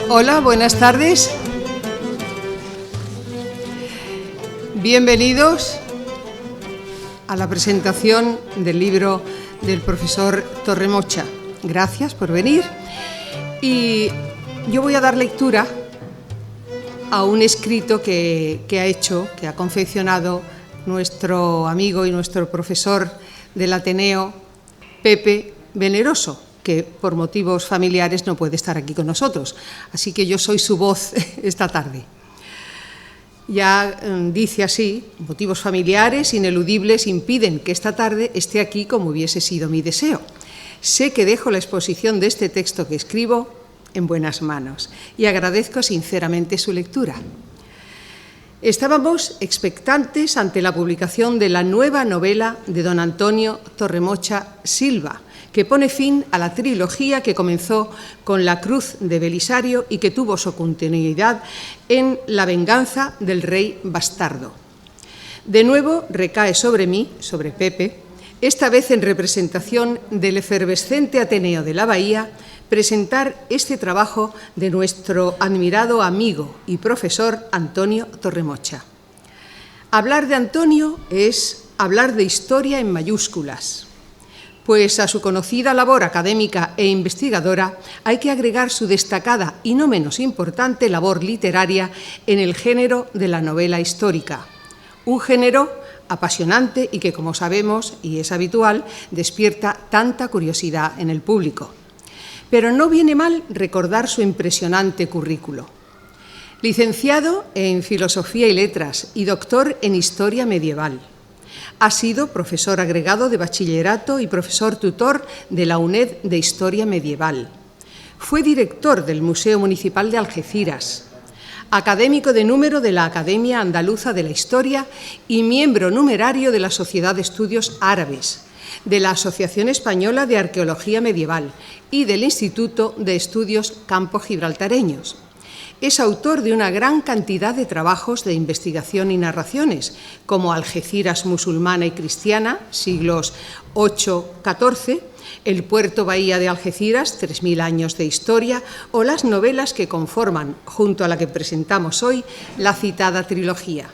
Hola, buenas tardes. Bienvenidos a la presentación del libro del profesor Torremocha. Gracias por venir. Y yo voy a dar lectura a un escrito que ha confeccionado nuestro amigo y nuestro profesor del Ateneo, Pepe Veneroso, que por motivos familiares no puede estar aquí con nosotros. Así que yo soy su voz esta tarde. Ya dice así: motivos familiares ineludibles impiden que esta tarde esté aquí como hubiese sido mi deseo. Sé que dejo la exposición de este texto que escribo en buenas manos y agradezco sinceramente su lectura. Estábamos expectantes ante la publicación de la nueva novela de don Antonio Torremocha Silva, que pone fin a la trilogía que comenzó con La Cruz de Belisario y que tuvo su continuidad en La venganza del rey bastardo. De nuevo recae sobre mí, sobre Pepe, esta vez en representación del efervescente Ateneo de la Bahía, presentar este trabajo de nuestro admirado amigo y profesor Antonio Torremocha. Hablar de Antonio es hablar de historia en mayúsculas, pues a su conocida labor académica e investigadora hay que agregar su destacada y no menos importante labor literaria en el género de la novela histórica, un género apasionante y que, como sabemos, y es habitual, despierta tanta curiosidad en el público. Pero no viene mal recordar su impresionante currículo. Licenciado en Filosofía y Letras y doctor en Historia Medieval. Ha sido profesor agregado de bachillerato y profesor tutor de la UNED de Historia Medieval. Fue director del Museo Municipal de Algeciras, académico de número de la Academia Andaluza de la Historia y miembro numerario de la Sociedad de Estudios Árabes, de la Asociación Española de Arqueología Medieval y del Instituto de Estudios Campo-Gibraltareños. Es autor de una gran cantidad de trabajos de investigación y narraciones, como Algeciras musulmana y cristiana, siglos VIII-XIV, El puerto bahía de Algeciras, 3000 años de historia, o las novelas que conforman, junto a la que presentamos hoy, la citada trilogía,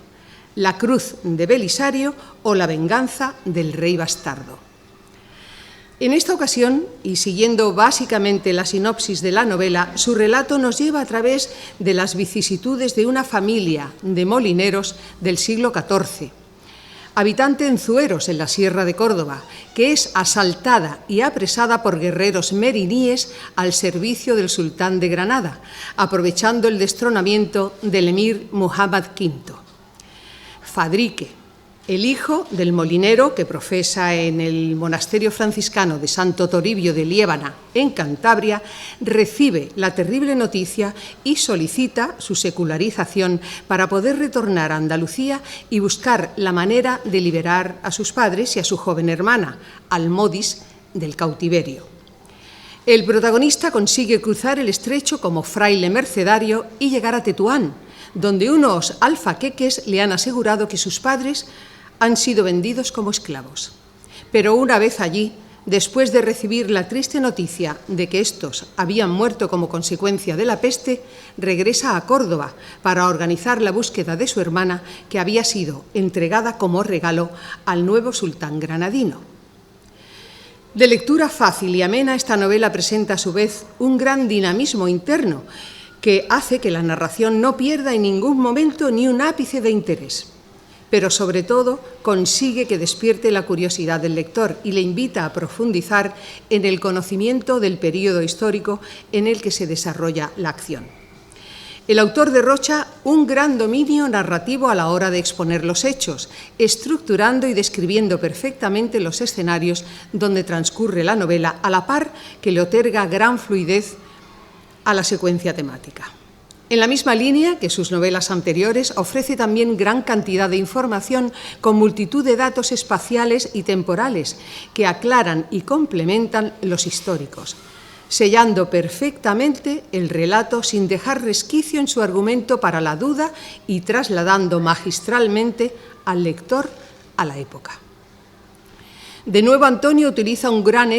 La Cruz de Belisario o La venganza del rey bastardo. En esta ocasión, y siguiendo básicamente la sinopsis de la novela, su relato nos lleva a través de las vicisitudes de una familia de molineros del siglo XIV, habitante en Zueros, en la Sierra de Córdoba, que es asaltada y apresada por guerreros meriníes al servicio del sultán de Granada, aprovechando el destronamiento del emir Muhammad V. Fadrique, el hijo del molinero que profesa en el monasterio franciscano de Santo Toribio de Liébana, en Cantabria, recibe la terrible noticia y solicita su secularización para poder retornar a Andalucía y buscar la manera de liberar a sus padres y a su joven hermana, Almodis, del cautiverio. El protagonista consigue cruzar el estrecho como fraile mercedario y llegar a Tetuán, donde unos alfaqueques le han asegurado que sus padres han sido vendidos como esclavos. Pero una vez allí, después de recibir la triste noticia de que estos habían muerto como consecuencia de la peste, regresa a Córdoba para organizar la búsqueda de su hermana, que había sido entregada como regalo al nuevo sultán granadino. De lectura fácil y amena, esta novela presenta a su vez un gran dinamismo interno que hace que la narración no pierda en ningún momento ni un ápice de interés, pero sobre todo consigue que despierte la curiosidad del lector y le invita a profundizar en el conocimiento del período histórico en el que se desarrolla la acción. El autor derrocha un gran dominio narrativo a la hora de exponer los hechos, estructurando y describiendo perfectamente los escenarios donde transcurre la novela, a la par que le otorga gran fluidez a la secuencia temática. En la misma línea que sus novelas anteriores, ofrece también gran cantidad de información con multitud de datos espaciales y temporales que aclaran y complementan los históricos, sellando perfectamente el relato sin dejar resquicio en su argumento para la duda y trasladando magistralmente al lector a la época. De nuevo, Antonio utiliza con gran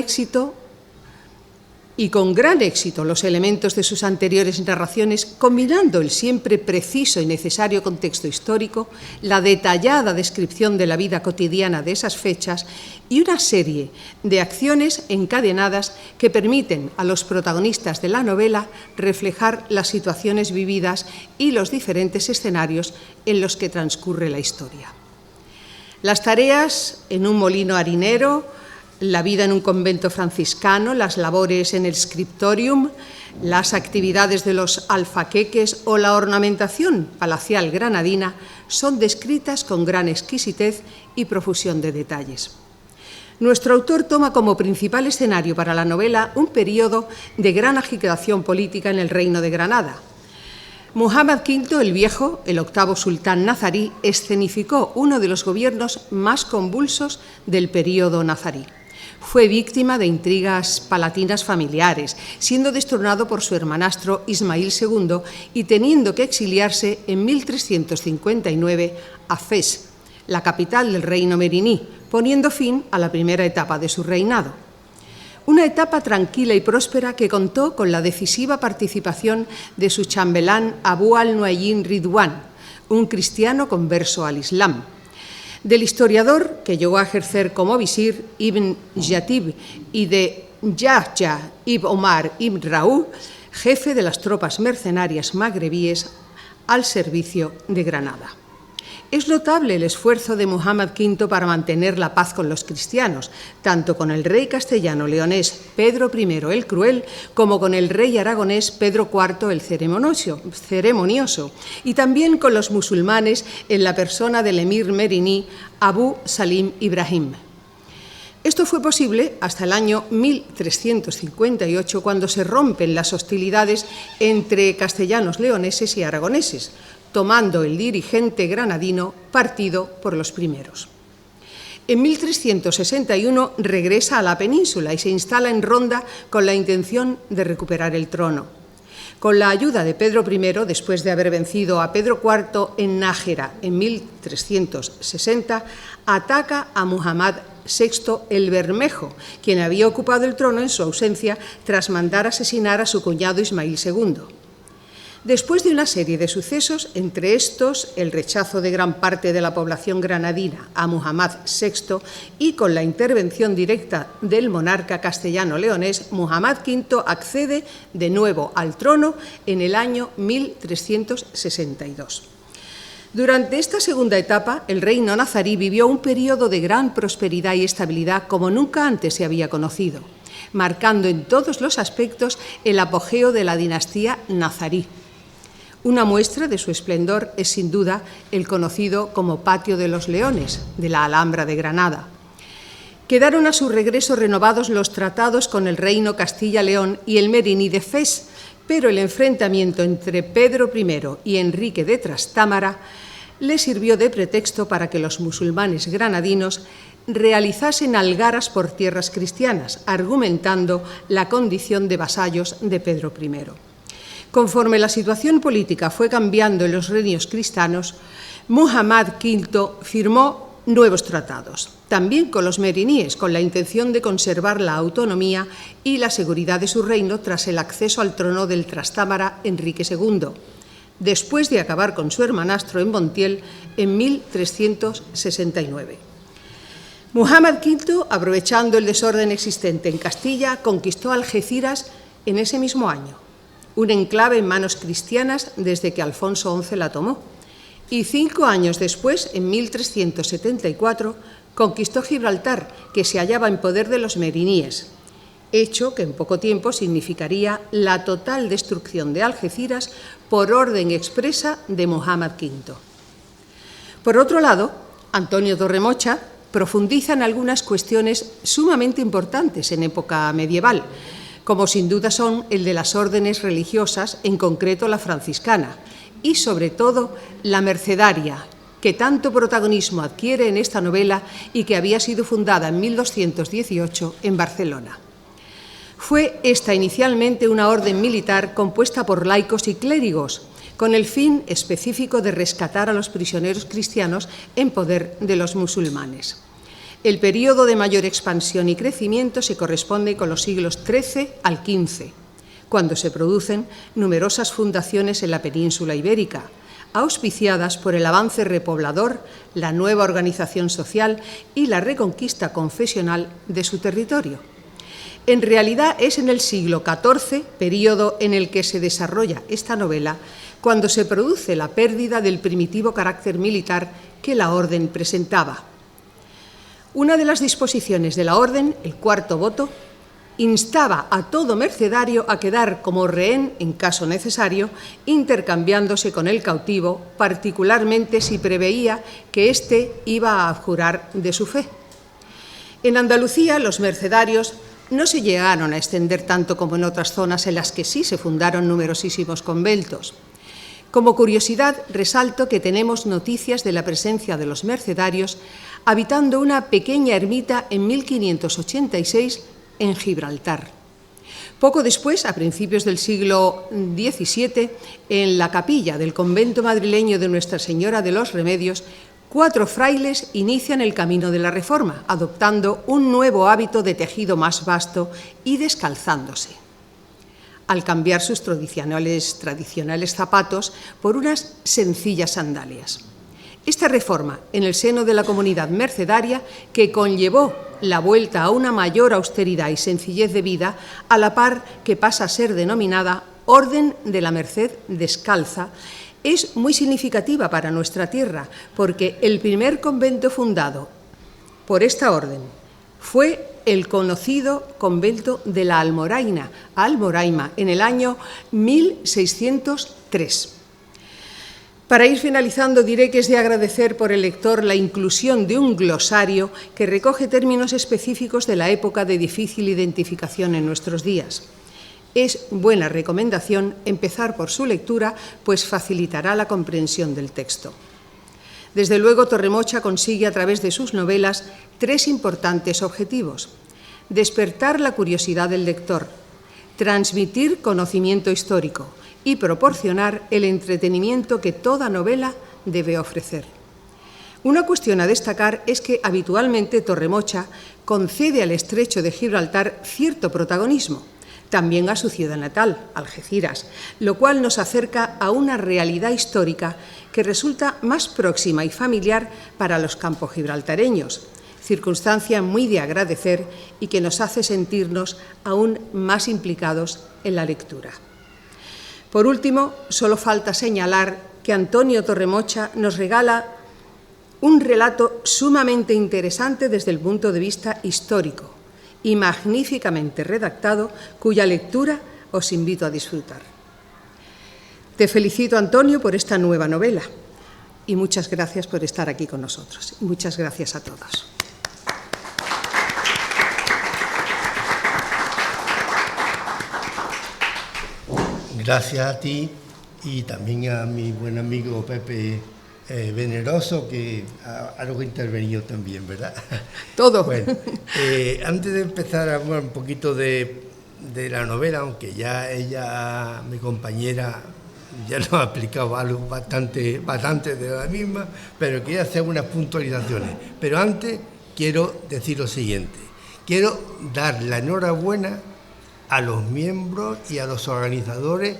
éxito los elementos de sus anteriores narraciones, combinando el siempre preciso y necesario contexto histórico, la detallada descripción de la vida cotidiana de esas fechas y una serie de acciones encadenadas que permiten a los protagonistas de la novela reflejar las situaciones vividas y los diferentes escenarios en los que transcurre la historia. Las tareas en un molino harinero, la vida en un convento franciscano, las labores en el scriptorium, las actividades de los alfaqueques o la ornamentación palacial granadina son descritas con gran exquisitez y profusión de detalles. Nuestro autor toma como principal escenario para la novela un periodo de gran agitación política en el Reino de Granada. Muhammad V el Viejo, el octavo sultán nazarí, escenificó uno de los gobiernos más convulsos del período nazarí. Fue víctima de intrigas palatinas familiares, siendo destronado por su hermanastro Ismail II y teniendo que exiliarse en 1359 a Fez, la capital del reino meriní, poniendo fin a la primera etapa de su reinado. Una etapa tranquila y próspera que contó con la decisiva participación de su chambelán Abu al-Nu'ayn Ridwan, un cristiano converso al Islam, del historiador que llegó a ejercer como visir Ibn Yatib y de Yahya ibn Omar ibn Raúl, jefe de las tropas mercenarias magrebíes al servicio de Granada. Es notable el esfuerzo de Muhammad V para mantener la paz con los cristianos, tanto con el rey castellano-leonés Pedro I el Cruel, como con el rey aragonés Pedro IV el Ceremonioso, y también con los musulmanes en la persona del emir meriní Abu Salim Ibrahim. Esto fue posible hasta el año 1358, cuando se rompen las hostilidades entre castellanos leoneses y aragoneses, tomando el dirigente granadino partido por los primeros. En 1361 regresa a la península y se instala en Ronda con la intención de recuperar el trono. Con la ayuda de Pedro I, después de haber vencido a Pedro IV en Nájera en 1360, ataca a Muhammad VI el Bermejo, quien había ocupado el trono en su ausencia tras mandar asesinar a su cuñado Ismail II. Después de una serie de sucesos, entre estos el rechazo de gran parte de la población granadina a Muhammad VI y con la intervención directa del monarca castellano-leonés, Muhammad V accede de nuevo al trono en el año 1362. Durante esta segunda etapa, el reino nazarí vivió un periodo de gran prosperidad y estabilidad como nunca antes se había conocido, marcando en todos los aspectos el apogeo de la dinastía nazarí. Una muestra de su esplendor es sin duda el conocido como Patio de los Leones de la Alhambra de Granada. Quedaron a su regreso renovados los tratados con el reino Castilla-León y el meriní de Fez, pero el enfrentamiento entre Pedro I y Enrique de Trastámara le sirvió de pretexto para que los musulmanes granadinos realizasen algaras por tierras cristianas, argumentando la condición de vasallos de Pedro I. Conforme la situación política fue cambiando en los reinos cristianos, Muhammad V firmó nuevos tratados, también con los meriníes, con la intención de conservar la autonomía y la seguridad de su reino tras el acceso al trono del Trastámara Enrique II, después de acabar con su hermanastro en Montiel en 1369. Muhammad V, aprovechando el desorden existente en Castilla, conquistó Algeciras en ese mismo año, un enclave en manos cristianas desde que Alfonso XI la tomó, y 5 años después, en 1374, conquistó Gibraltar, que se hallaba en poder de los meriníes, hecho que en poco tiempo significaría la total destrucción de Algeciras por orden expresa de Muhammad V. Por otro lado, Antonio Torremocha profundiza en algunas cuestiones sumamente importantes en época medieval, como sin duda son el de las órdenes religiosas, en concreto la franciscana, y sobre todo la mercedaria, que tanto protagonismo adquiere en esta novela y que había sido fundada en 1218 en Barcelona. Fue esta inicialmente una orden militar compuesta por laicos y clérigos, con el fin específico de rescatar a los prisioneros cristianos en poder de los musulmanes. El período de mayor expansión y crecimiento se corresponde con los siglos XIII al XV, cuando se producen numerosas fundaciones en la península ibérica, auspiciadas por el avance repoblador, la nueva organización social y la reconquista confesional de su territorio. En realidad es en el siglo XIV, período en el que se desarrolla esta novela, cuando se produce la pérdida del primitivo carácter militar que la orden presentaba. Una de las disposiciones de la orden, el cuarto voto, instaba a todo mercedario a quedar como rehén en caso necesario, intercambiándose con el cautivo, particularmente si preveía que éste iba a abjurar de su fe. En Andalucía, los mercedarios no se llegaron a extender tanto como en otras zonas en las que sí se fundaron numerosísimos conventos. Como curiosidad, resalto que tenemos noticias de la presencia de los mercedarios habitando una pequeña ermita en 1586 en Gibraltar. Poco después, a principios del siglo XVII, en la capilla del convento madrileño de Nuestra Señora de los Remedios, 4 frailes inician el camino de la Reforma, adoptando un nuevo hábito de tejido más vasto y descalzándose, al cambiar sus tradicionales zapatos por unas sencillas sandalias. Esta reforma en el seno de la comunidad mercedaria, que conllevó la vuelta a una mayor austeridad y sencillez de vida, a la par que pasa a ser denominada Orden de la Merced Descalza, es muy significativa para nuestra tierra, porque el primer convento fundado por esta orden fue el conocido convento de la Almoraima, en el año 1603. Para ir finalizando, diré que es de agradecer por el lector la inclusión de un glosario que recoge términos específicos de la época de difícil identificación en nuestros días. Es buena recomendación empezar por su lectura, pues facilitará la comprensión del texto. Desde luego, Torremocha consigue a través de sus novelas 3 importantes objetivos: despertar la curiosidad del lector, transmitir conocimiento histórico y proporcionar el entretenimiento que toda novela debe ofrecer. Una cuestión a destacar es que habitualmente Torremocha concede al estrecho de Gibraltar cierto protagonismo, también a su ciudad natal, Algeciras, lo cual nos acerca a una realidad histórica que resulta más próxima y familiar para los campogibraltareños, circunstancia muy de agradecer y que nos hace sentirnos aún más implicados en la lectura. Por último, solo falta señalar que Antonio Torremocha nos regala un relato sumamente interesante desde el punto de vista histórico y magníficamente redactado, cuya lectura os invito a disfrutar. Te felicito, Antonio, por esta nueva novela y muchas gracias por estar aquí con nosotros. Muchas gracias a todos. Gracias a ti y también a mi buen amigo Pepe Veneroso, que ha algo intervenido también, ¿verdad? Todo. Bueno, antes de empezar a hablar un poquito de la novela, aunque ya ella, mi compañera, ya nos ha explicado algo bastante de la misma, pero quería hacer unas puntualizaciones. Pero antes quiero decir lo siguiente: quiero dar la enhorabuena a los miembros y a los organizadores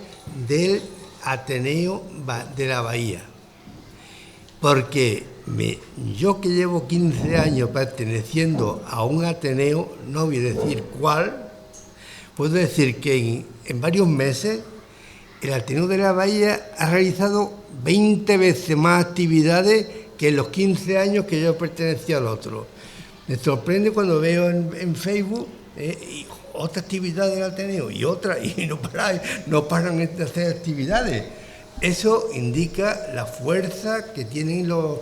del Ateneo de la Bahía, porque yo, que llevo 15 años perteneciendo a un Ateneo, no voy a decir cuál, puedo decir que en varios meses el Ateneo de la Bahía ha realizado 20 veces más actividades que en los 15 años que yo pertenecía al otro. Me sorprende cuando veo en Facebook otra actividad del Ateneo y otra, y no paran de hacer actividades. Eso indica la fuerza que tienen los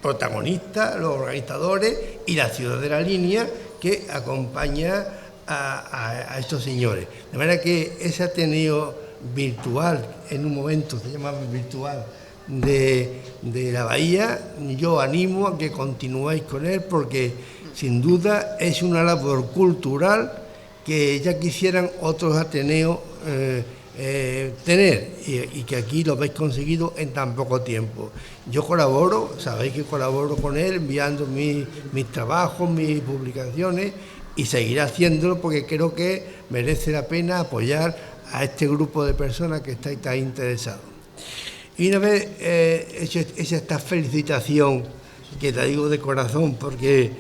protagonistas, los organizadores y la ciudad de la línea, que acompaña a estos señores. De manera que ese Ateneo virtual, en un momento se llamaba virtual, de la Bahía, yo animo a que continuéis con él, porque sin duda es una labor cultural que ya quisieran otros Ateneos tener, y que aquí lo habéis conseguido en tan poco tiempo. Yo colaboro, sabéis que colaboro con él enviando mis trabajos, mis publicaciones, y seguiré haciéndolo porque creo que merece la pena apoyar a este grupo de personas que estáis tan interesados. Y una vez hecho esta felicitación, que la digo de corazón porque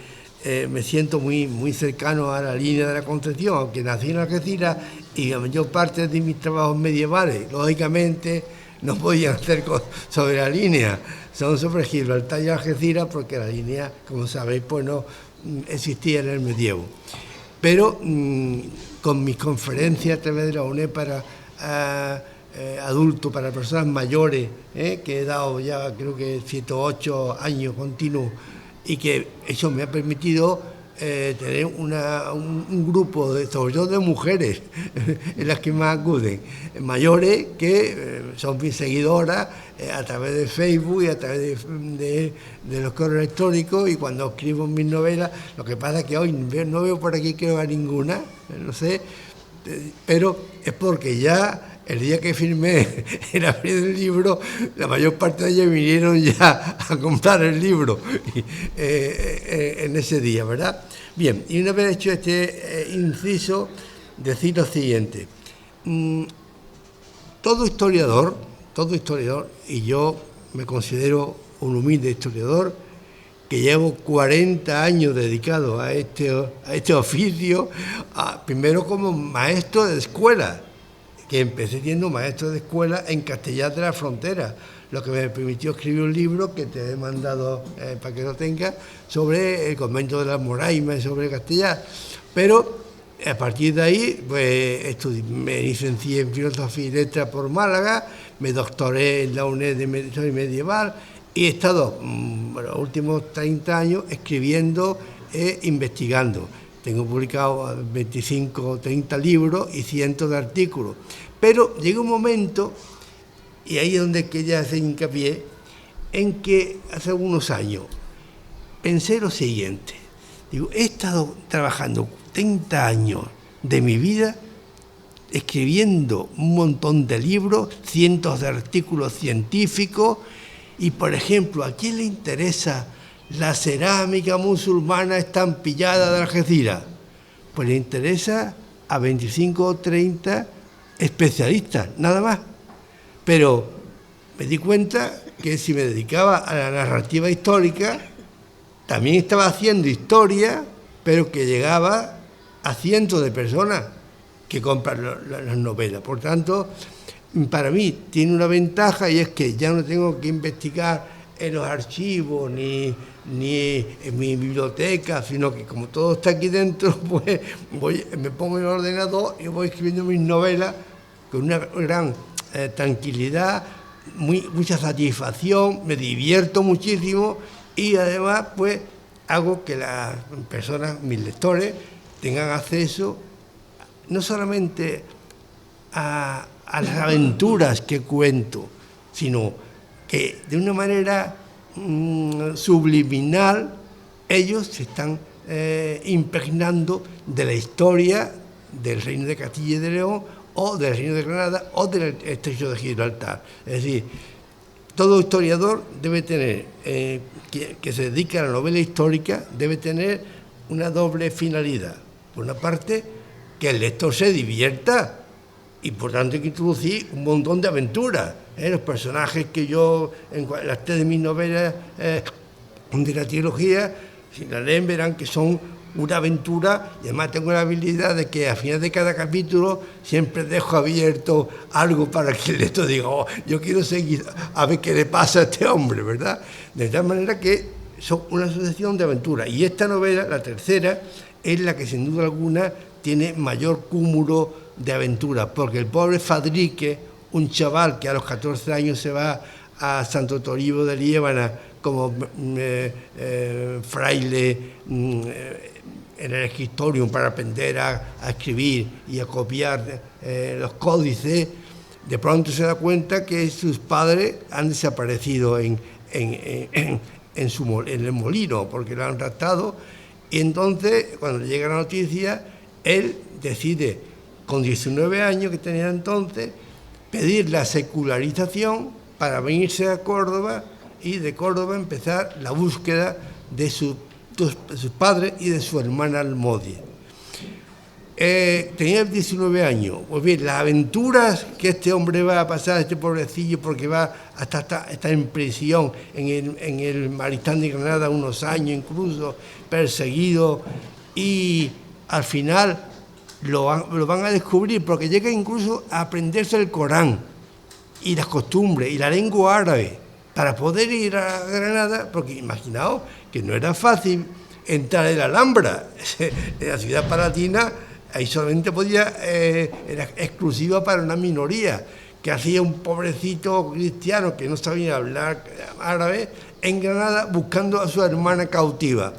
me siento muy cercano a la línea de la Concepción, aunque nací en Algeciras, y la mayor parte de mis trabajos medievales, lógicamente, no podían hacer sobre la línea, son sobre Gibraltar y Algeciras, porque la línea, como sabéis, pues no existía en el medievo. Pero con mis conferencias a través de la UNED para adultos, para personas mayores, que he dado ya creo que 7 o 8 años continuos, y que eso me ha permitido tener un grupo, sobre todo de mujeres, en las que más acuden, mayores, que son mis seguidoras a través de Facebook y a través de los correos electrónicos, y cuando escribo mis novelas. Lo que pasa es que hoy no veo por aquí, creo, a ninguna, no sé, pero es porque ya el día que firmé en abrir el libro, la mayor parte de ellos vinieron ya a comprar el libro en ese día, ¿verdad? Bien, y una vez hecho este inciso, decir lo siguiente. Todo historiador, y yo me considero un humilde historiador, que llevo 40 años dedicado a este oficio, primero como maestro de escuela, que empecé siendo maestro de escuela en Castellar de la Frontera, lo que me permitió escribir un libro que te he mandado para que lo tengas, sobre el convento de las Moraimas, sobre Castellar. Pero a partir de ahí, pues me licencié en Filosofía y Letras por Málaga, me doctoré en la UNED de Historia Medieval, y he estado los últimos 30 años escribiendo e investigando. Tengo publicado 25 o 30 libros y cientos de artículos. Pero llega un momento, y ahí es donde quería hacer hincapié, en que hace algunos años pensé lo siguiente. Digo, he estado trabajando 30 años de mi vida escribiendo un montón de libros, cientos de artículos científicos, y, por ejemplo, ¿a quién le interesa la cerámica musulmana estampillada de Algeciras? Pues le interesa a 25 o 30 especialistas, nada más. Pero me di cuenta que si me dedicaba a la narrativa histórica, también estaba haciendo historia, pero que llegaba a cientos de personas que compran las novelas. Por tanto, para mí tiene una ventaja, y es que ya no tengo que investigar en los archivos ni en mi biblioteca, sino que como todo está aquí dentro, pues me pongo en el ordenador y voy escribiendo mis novelas con una gran tranquilidad, mucha satisfacción, me divierto muchísimo, y además pues hago que las personas, mis lectores, tengan acceso no solamente a las aventuras que cuento, sino que de una manera subliminal ellos se están impregnando de la historia del Reino de Castilla y de León, o del Reino de Granada, o del Estrecho de Gibraltar. Es decir, todo historiador debe tener, que se dedica a la novela histórica, debe tener una doble finalidad. Por una parte, que el lector se divierta, y por tanto hay que introducir un montón de aventuras. Los personajes que yo, en las 3 de mis novelas de la trilogía, si la leen verán que son una aventura, y además tengo la habilidad de que al final de cada capítulo siempre dejo abierto algo para que el lector diga, oh, yo quiero seguir a ver qué le pasa a este hombre, ¿verdad? De tal manera que son una sucesión de aventuras. Y esta novela, la tercera, es la que sin duda alguna tiene mayor cúmulo de aventuras, porque el pobre Fadrique, un chaval que a los 14 años se va a Santo Toribio de Liébana como fraile en el escritorium para aprender a escribir y a copiar los códices, de pronto se da cuenta que sus padres han desaparecido en el molino, porque lo han raptado, y entonces, cuando le llega la noticia, él decide, con 19 años que tenía entonces, pedir la secularización para venirse a Córdoba y de Córdoba empezar la búsqueda de sus padres y de su hermana Almodie. Tenía 19 años. Pues bien, las aventuras que este hombre va a pasar, este pobrecillo, porque va hasta estar en prisión en el Maristán de Granada unos años incluso, perseguido, y al final lo van a descubrir, porque llega incluso a aprenderse el Corán y las costumbres y la lengua árabe para poder ir a Granada, porque imaginaos que no era fácil entrar en la Alhambra, en la ciudad palatina. Ahí solamente era exclusiva para una minoría, que hacía un pobrecito cristiano que no sabía hablar árabe en Granada buscando a su hermana cautiva.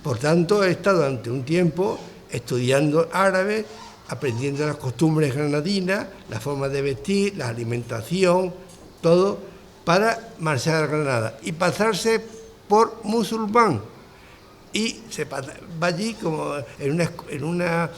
Por tanto, he estado durante un tiempo estudiando árabe, aprendiendo las costumbres granadinas, la forma de vestir, la alimentación, todo, para marchar a Granada y pasarse por musulmán. Y se va allí como en una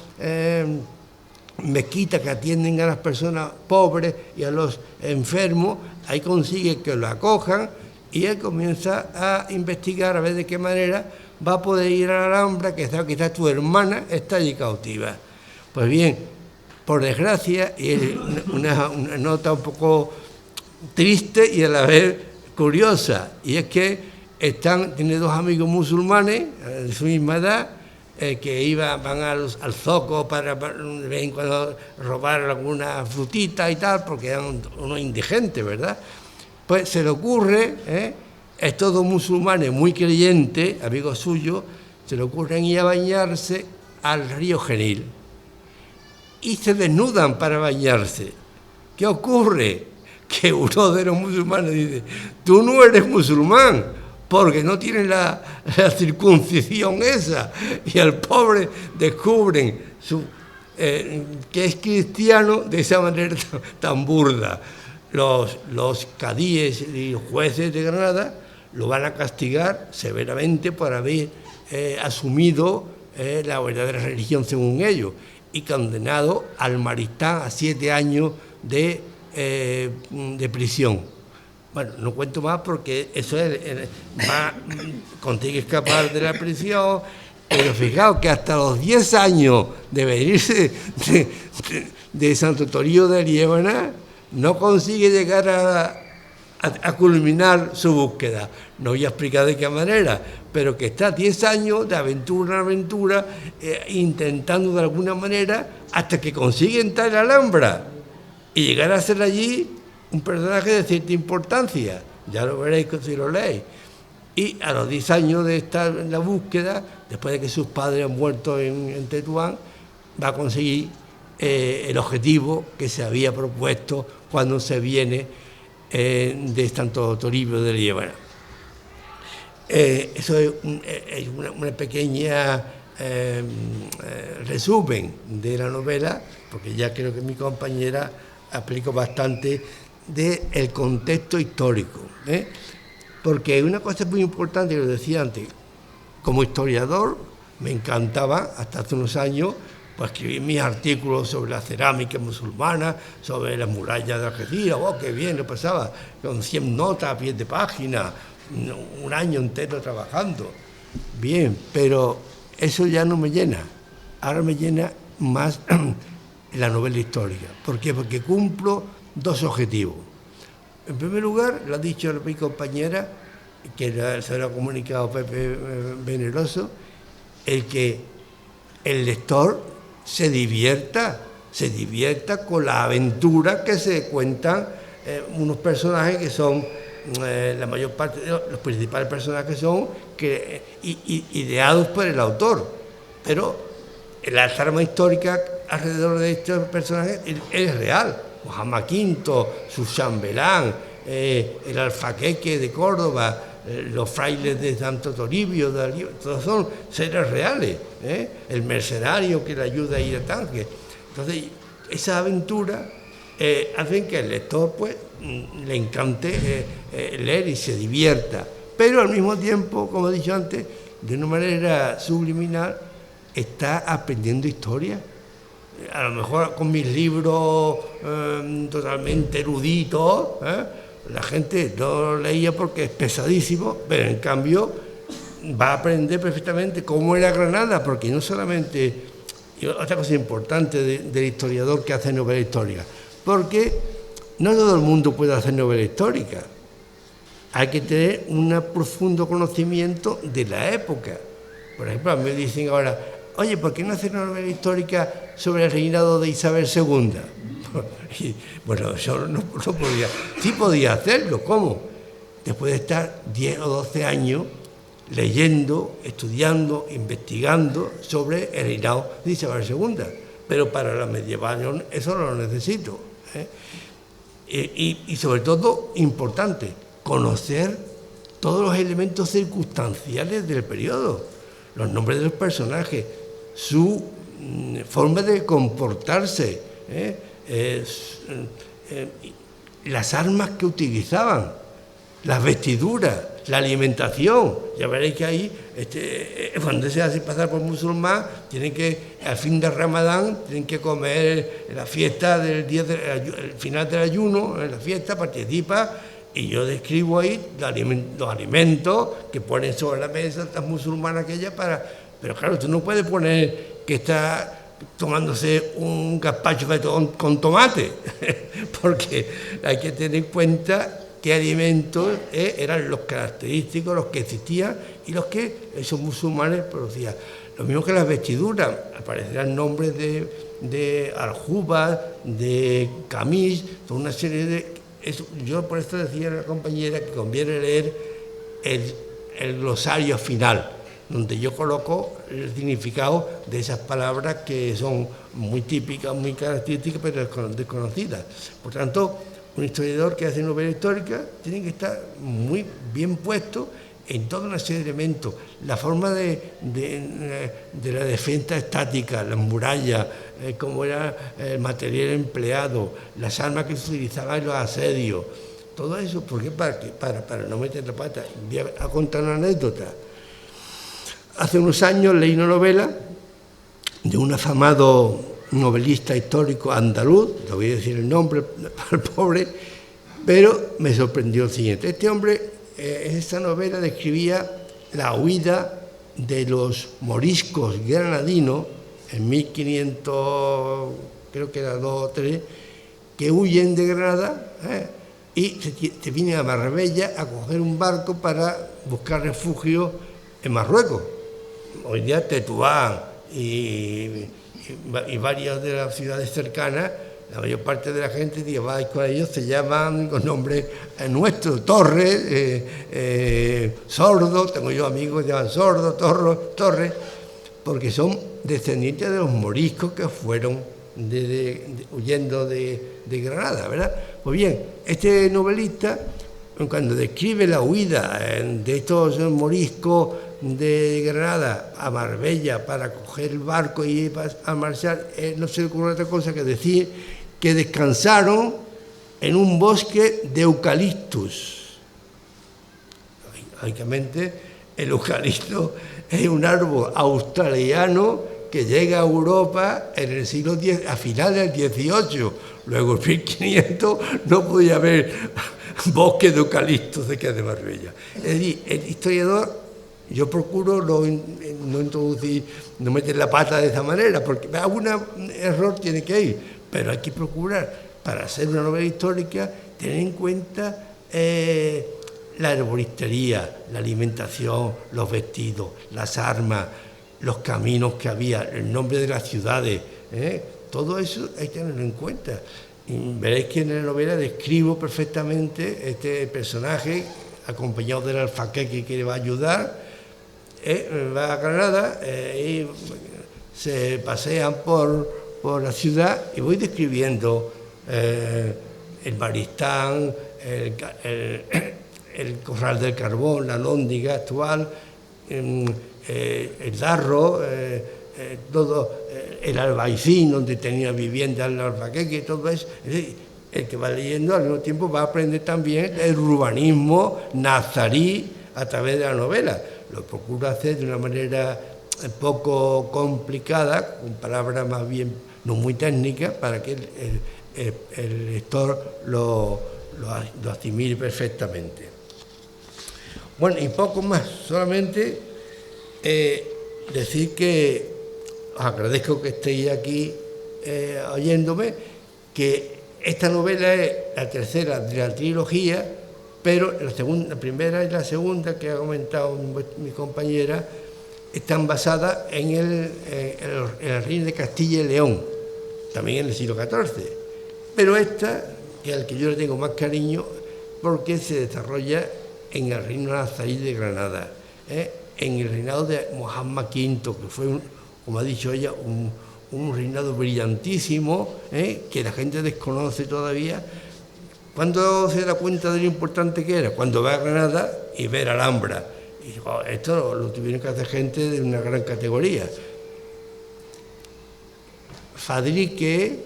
mezquita que atienden a las personas pobres y a los enfermos. Ahí consigue que lo acojan y él comienza a investigar a ver de qué manera va a poder ir a la Alhambra, que quizás tu hermana está allí cautiva. Pues bien, por desgracia, y una nota un poco triste y a la vez curiosa, y es que tiene dos amigos musulmanes de su misma edad que van al zoco para de vez en cuando robar alguna frutita y tal, porque eran unos indigentes, ¿verdad? Pues se le ocurre, estos dos musulmanes muy creyentes, amigos suyos, se le ocurren ir a bañarse al río Genil y se desnudan para bañarse. ¿Qué ocurre? Que uno de los musulmanes dice: tú no eres musulmán, porque no tienen la circuncisión esa, y al pobre descubren que es cristiano de esa manera tan burda. Los cadíes y los jueces de Granada lo van a castigar severamente por haber asumido la verdadera religión según ellos, y condenado al Maristán a 7 años de prisión. Bueno, no cuento más porque eso consigue escapar de la prisión, pero fijaos que hasta los 10 años de venirse de Santo Toribio de Liébana no consigue llegar a culminar su búsqueda. No voy a explicar de qué manera, pero que está 10 años de aventura en aventura, intentando de alguna manera, hasta que consigue entrar en la Alhambra y llegar a ser allí un personaje de cierta importancia. Ya lo veréis si lo leéis. Y a los 10 años de estar en la búsqueda, después de que sus padres han muerto en Tetuán, va a conseguir el objetivo que se había propuesto cuando se viene de Santo Toribio de Liébana. Eso es una pequeña resumen de la novela, porque ya creo que mi compañera aplicó bastante del contexto histórico, porque una cosa muy importante que lo decía antes, como historiador me encantaba hasta hace unos años pues escribir mis artículos sobre la cerámica musulmana, sobre las murallas de Algeciras. Qué bien lo pasaba, con 100 notas a pie de página, un año entero trabajando. Bien, pero eso ya no me llena. Ahora me llena más la novela histórica. ¿Por qué? Porque cumplo 2 objetivos. En primer lugar, lo ha dicho mi compañera, que se lo ha comunicado Pepe Veneroso, el que el lector se divierta con la aventura que se cuentan unos personajes que son, la mayor parte de los principales personajes son ideados por el autor, pero la trama histórica alrededor de estos personajes es real. Muhammad V, su chambelán, el alfaqueque de Córdoba, los frailes de Santo Toribio, todos son seres reales, el mercenario que le ayuda a ir a Tánger. Entonces, esa aventura hacen que al lector pues, le encante leer y se divierta, pero al mismo tiempo, como he dicho antes, de una manera subliminal, está aprendiendo historia. A lo mejor con mis libros totalmente eruditos, la gente no lo leía porque es pesadísimo, pero en cambio va a aprender perfectamente cómo era Granada, porque no solamente... Y otra cosa importante del historiador que hace novela histórica, porque no todo el mundo puede hacer novela histórica. Hay que tener un profundo conocimiento de la época. Por ejemplo, a mí me dicen ahora, oye, ¿por qué no hacer una novela histórica sobre el reinado de Isabel II? Y, bueno, yo no podía, sí podía hacerlo, ¿cómo? Después de estar 10 o 12 años leyendo, estudiando, investigando sobre el reinado de Isabel II. Pero para la medieval eso no lo necesito. Y sobre todo, importante, conocer todos los elementos circunstanciales del periodo, los nombres de los personajes, su forma de comportarse, las armas que utilizaban, las vestiduras, la alimentación. Ya veréis que ahí, cuando se hace pasar por musulmán, tienen que, al fin del Ramadán, tienen que comer en la fiesta del día el final del ayuno, en la fiesta participa, y yo describo ahí los alimentos que ponen sobre la mesa las musulmanas aquellas para... Pero claro, tú no puedes poner que está tomándose un gazpacho con tomate, porque hay que tener en cuenta qué alimentos eran los característicos, los que existían y los que esos musulmanes producían. Lo mismo que las vestiduras, aparecerán nombres de aljubas, de camis, toda una serie de... Yo por esto decía a la compañera que conviene leer el glosario final, donde yo coloco el significado de esas palabras que son muy típicas, muy características, pero desconocidas. Por tanto, un historiador que hace novela histórica tiene que estar muy bien puesto en toda una serie de elementos. La forma de la defensa estática, las murallas, cómo era el material empleado, las armas que se utilizaban en los asedios, todo eso, ¿por qué? Para no meter la pata. Voy a contar una anécdota. Hace unos años leí una novela de un afamado novelista histórico andaluz, le voy a decir el nombre al pobre, pero me sorprendió el siguiente. Este hombre, en esta novela describía la huida de los moriscos granadinos en 1500, creo que era 2 o 3, que huyen de Granada y se vienen a Marbella a coger un barco para buscar refugio en Marruecos. Hoy día Tetuán y varias de las ciudades cercanas, la mayor parte de la gente que va con ellos se llaman con nombres nuestros, Torres, Sordo, tengo yo amigos que llaman Sordo, Torres, porque son descendientes de los moriscos que fueron huyendo de Granada, ¿verdad? Pues bien, este novelista, cuando describe la huida de estos moriscos de Granada a Marbella para coger el barco y ir a marchar, no se le ocurre otra cosa que decir que descansaron en un bosque de eucaliptus. Lógicamente, el eucalipto es un árbol australiano que llega a Europa en el siglo X, a finales del XVIII. Luego, en 1500, no podía haber bosque de eucaliptos cerca de Marbella. Es decir, el historiador, yo procuro no introducir, no meter la pata de esa manera, porque algún error tiene que ir, pero hay que procurar, para hacer una novela histórica, tener en cuenta la herboristería, la alimentación, los vestidos, las armas, los caminos que había, el nombre de las ciudades, todo eso hay que tenerlo en cuenta. Y veréis que en la novela describo perfectamente este personaje, acompañado del alfaqueque que le va a ayudar, va a Granada y se pasean por la ciudad y voy describiendo el Baristán, el Corral del Carbón, la Lóndiga actual, el Darro, todo el Albaicín, donde tenía vivienda el Albaqueque, todo eso. El que va leyendo al mismo tiempo va a aprender también el urbanismo nazarí a través de la novela. Lo procuro hacer de una manera poco complicada, con palabras más bien no muy técnicas, para que el lector lo asimile perfectamente. Bueno, y poco más, solamente decir que os agradezco que estéis aquí oyéndome, que esta novela es la tercera de la trilogía, pero la primera y la segunda, que ha comentado mi compañera, están basadas en el reino de Castilla y León, también en el siglo XIV. Pero esta, que al que yo le tengo más cariño, porque se desarrolla en el reino nazarí de Granada, en el reinado de Mohammed V, que fue, como ha dicho ella, un reinado brillantísimo, que la gente desconoce todavía. ¿Cuándo se da cuenta de lo importante que era? Cuando va a Granada y ve la Alhambra. Y esto lo tuvieron que hacer gente de una gran categoría. Fadrique,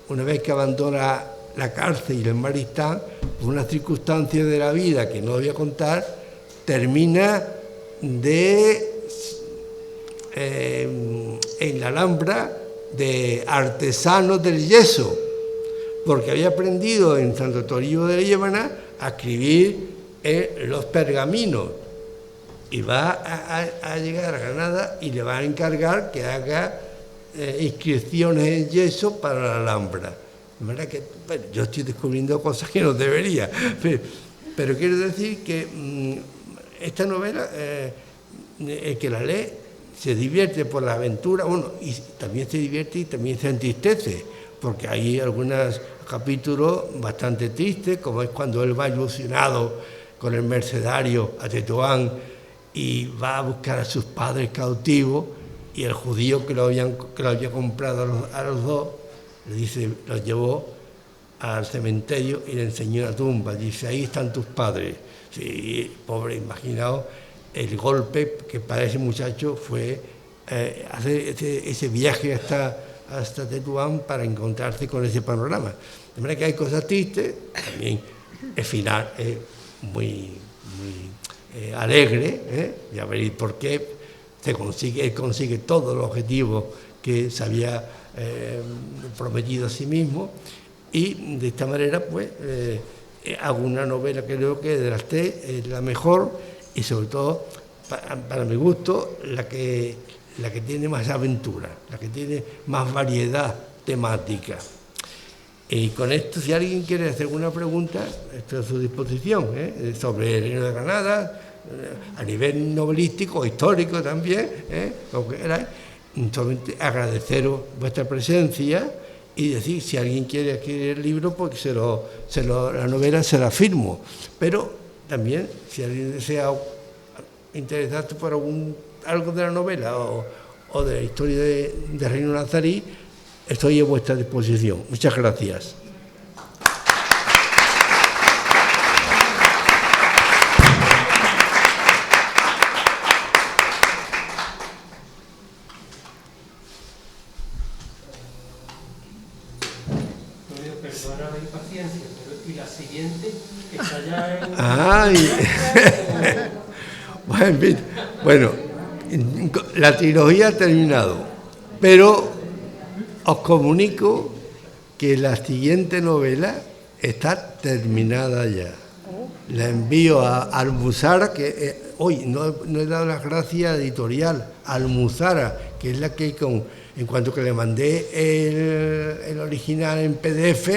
una vez que abandona la cárcel y el Maristán, por una circunstancia de la vida que no voy a contar, termina en la Alhambra de artesano del yeso, porque había aprendido en Santo Toribio de Líbana a escribir los pergaminos, y va a llegar a Granada y le va a encargar que haga inscripciones en yeso para la Alhambra. De manera que, bueno, yo estoy descubriendo cosas que no debería, pero quiero decir que esta novela, el que la lee se divierte por la aventura, bueno, y también se divierte y también se entristece, porque hay algunos capítulos bastante tristes, como es cuando él va ilusionado con el mercenario a Tetuán y va a buscar a sus padres cautivos, y el judío que lo había comprado a los dos, le dice, los llevó al cementerio y le enseñó la tumba. Dice, ahí están tus padres. Sí, pobre, imaginaos el golpe que para ese muchacho fue hacer ese viaje hasta Tetuán para encontrarse con ese panorama. De manera que hay cosas tristes, también el final es muy alegre, ya veréis por qué. Él consigue todos los objetivos que se había prometido a sí mismo, y de esta manera pues hago una novela que creo que de las tres es la mejor, y sobre todo para mi gusto la que tiene más aventura, la que tiene más variedad temática. Y con esto, si alguien quiere hacer alguna pregunta, estoy a su disposición, sobre el Reino de Granada, a nivel novelístico, histórico también, lo que queráis. Solamente agradeceros vuestra presencia y decir, si alguien quiere adquirir el libro, pues la novela se la firmo. Pero también, si alguien desea interesarse por algo de la novela o de la historia de Reino Nazarí, estoy a vuestra disposición. Muchas gracias. Perdona la impaciencia, pero y la siguiente está ya en... ¡Ay! Bueno, la trilogía ha terminado, pero os comunico que la siguiente novela está terminada ya. La envío a Almuzara, que hoy no he dado las gracias a Editorial Almuzara, que es la que en cuanto que le mandé el original en PDF,